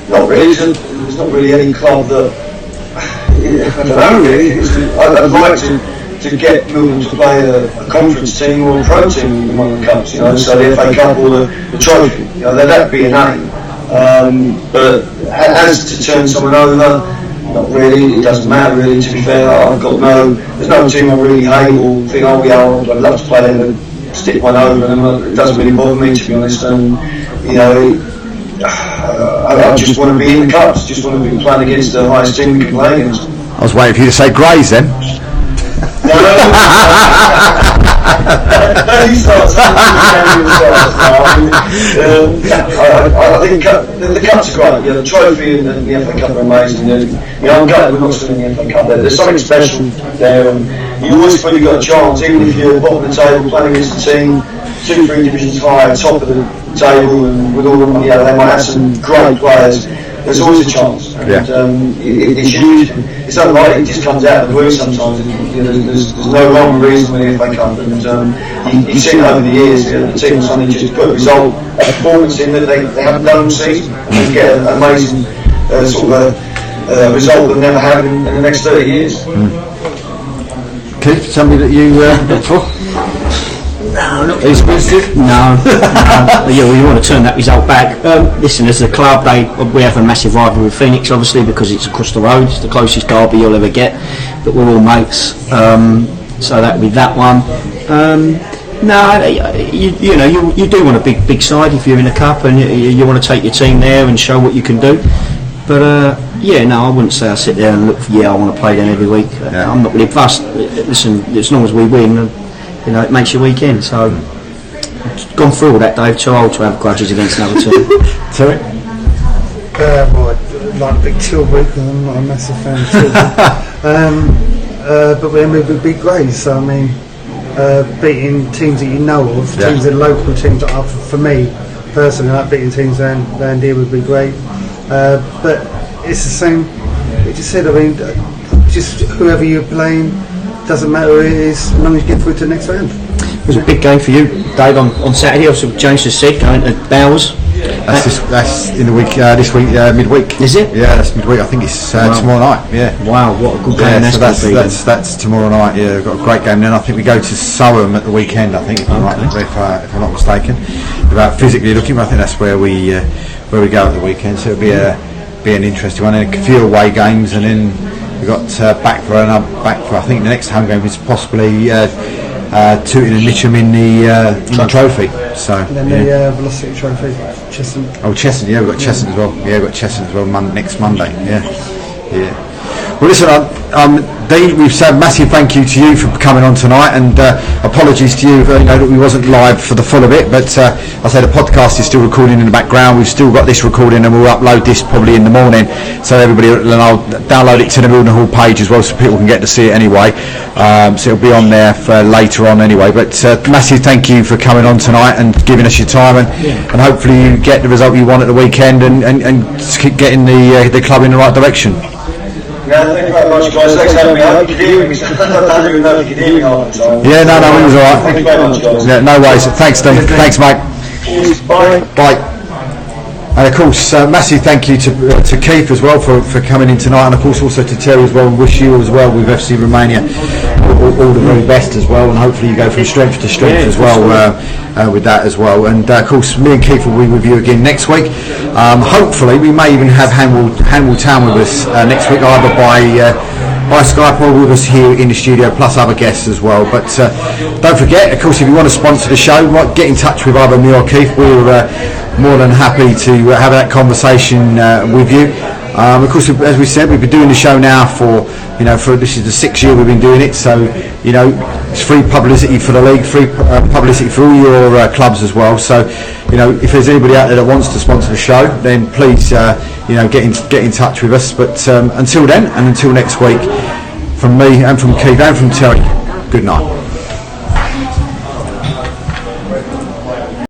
Not really. There's not really any club that I don't know really. I'd like to get Millwall to play a conference team or a pro team in one of the cups, so the FA Cup or the trophy, that'd be an aim. But as to turn someone over, not really. It doesn't matter really. To be fair, there's no team I really hate or think, I'd love to play them and stick one over them. It doesn't really bother me, to be honest. And I just want to be in the cups. Just want to be playing against the highest team we can play against. I was waiting for you to say Greys then. No, he starts. I think the cups are great. The trophy and the FA Cup are amazing. I'm glad we're not still in the FA Cup. There's something special there, and you always feel you've got a chance, even if you're bottom of the table playing against a team 2-3 divisions higher, top of the table, and with all them, they might have some great players. There's always a chance, and it's huge. It's unlike it just comes out of the blue sometimes. There's no rhyme or reason when the FA Cup, and you've seen it over the years. The team suddenly just put a result, a performance in that they haven't done all season, and get an amazing sort of a result that they never had in the next 30 years. Keith, somebody that you look for? No, not expensive. No. We want to turn that result back. Listen, as a club, we have a massive rivalry with Phoenix, obviously, because it's across the road. It's the closest derby you'll ever get. But we're all mates, so that would be that one. You do want a big side if you're in a cup, and you want to take your team there and show what you can do. But I wouldn't say I sit there and look for, I want to play them every week. I'm not really fussed. Listen, as long as we win, it makes your weekend. So I've gone through all that, Dave. Too old to have grudges against another team. Sorry? Well, I like Big Tilbury because I'm not a massive fan of Tilbury. But then we beat Greys, so I mean, beating teams that you know of, teams that are local teams that are, for me personally, like beating teams around here would be great. But it's the same. We just said, I mean, just whoever you're playing, doesn't matter who it is, as long as you get through to the next round. It was a big game for you, Dave, on Saturday. Also, James just said going to Bowers. That's in the week. This week, midweek. Is it? Yeah, that's midweek. I think it's tomorrow night. Yeah. Wow, what a good game that's tomorrow night. Yeah, we've got a great game. Then I think we go to Surham at the weekend. I think if I'm not mistaken, without physically looking, but I think that's where we go at the weekend. So it'll be an interesting one. And a few away games, and then we've got back for I think the next home game is possibly Tooting and Mitcham in the trophy. So and then the Velocity Trophy, Chesson. Oh, Chesson, yeah, we've got Chesson as well. Yeah, we've got Chesson as well next Monday. Yeah. Well, listen, Dean, we've said a massive thank you to you for coming on tonight, and apologies to you that we wasn't live for the full of it, but I say the podcast is still recording in the background. We've still got this recording, and we'll upload this probably in the morning, so everybody, and I'll download it to the Milton Hall page as well, so people can get to see it anyway. So it'll be on there for later on anyway. But massive thank you for coming on tonight and giving us your time, and hopefully you get the result you want at the weekend, and keep getting the club in the right direction. Yeah, thank you very much, guys. Thanks for having me. I hope you can hear me. I don't even know if you can hear me half the time. Yeah, no, it was alright. Thank you very much, guys. Yeah, no worries. Thanks, Dean. Thanks, mate. Bye. Bye. And of course, massive thank you to Keith as well for coming in tonight, and of course also to Terry as well, and wish you as well with FC Romania all the very best as well, and hopefully you go from strength to strength as well with that as well. And of course, me and Keith will be with you again next week. Hopefully we may even have Hanwell Town with us next week, either by Skype or with us here in the studio, plus other guests as well. But don't forget, of course, if you want to sponsor the show, get in touch with either me or Keith. We're more than happy to have that conversation with you. Of course, as we said, we've been doing the show now for this is the 6th year we've been doing it, so It's free publicity for the league, free publicity for all your clubs as well. So, you know, if there's anybody out there that wants to sponsor the show, then please, you know, get in touch with us. But until then, and until next week, from me and from Keith and from Terry, good night.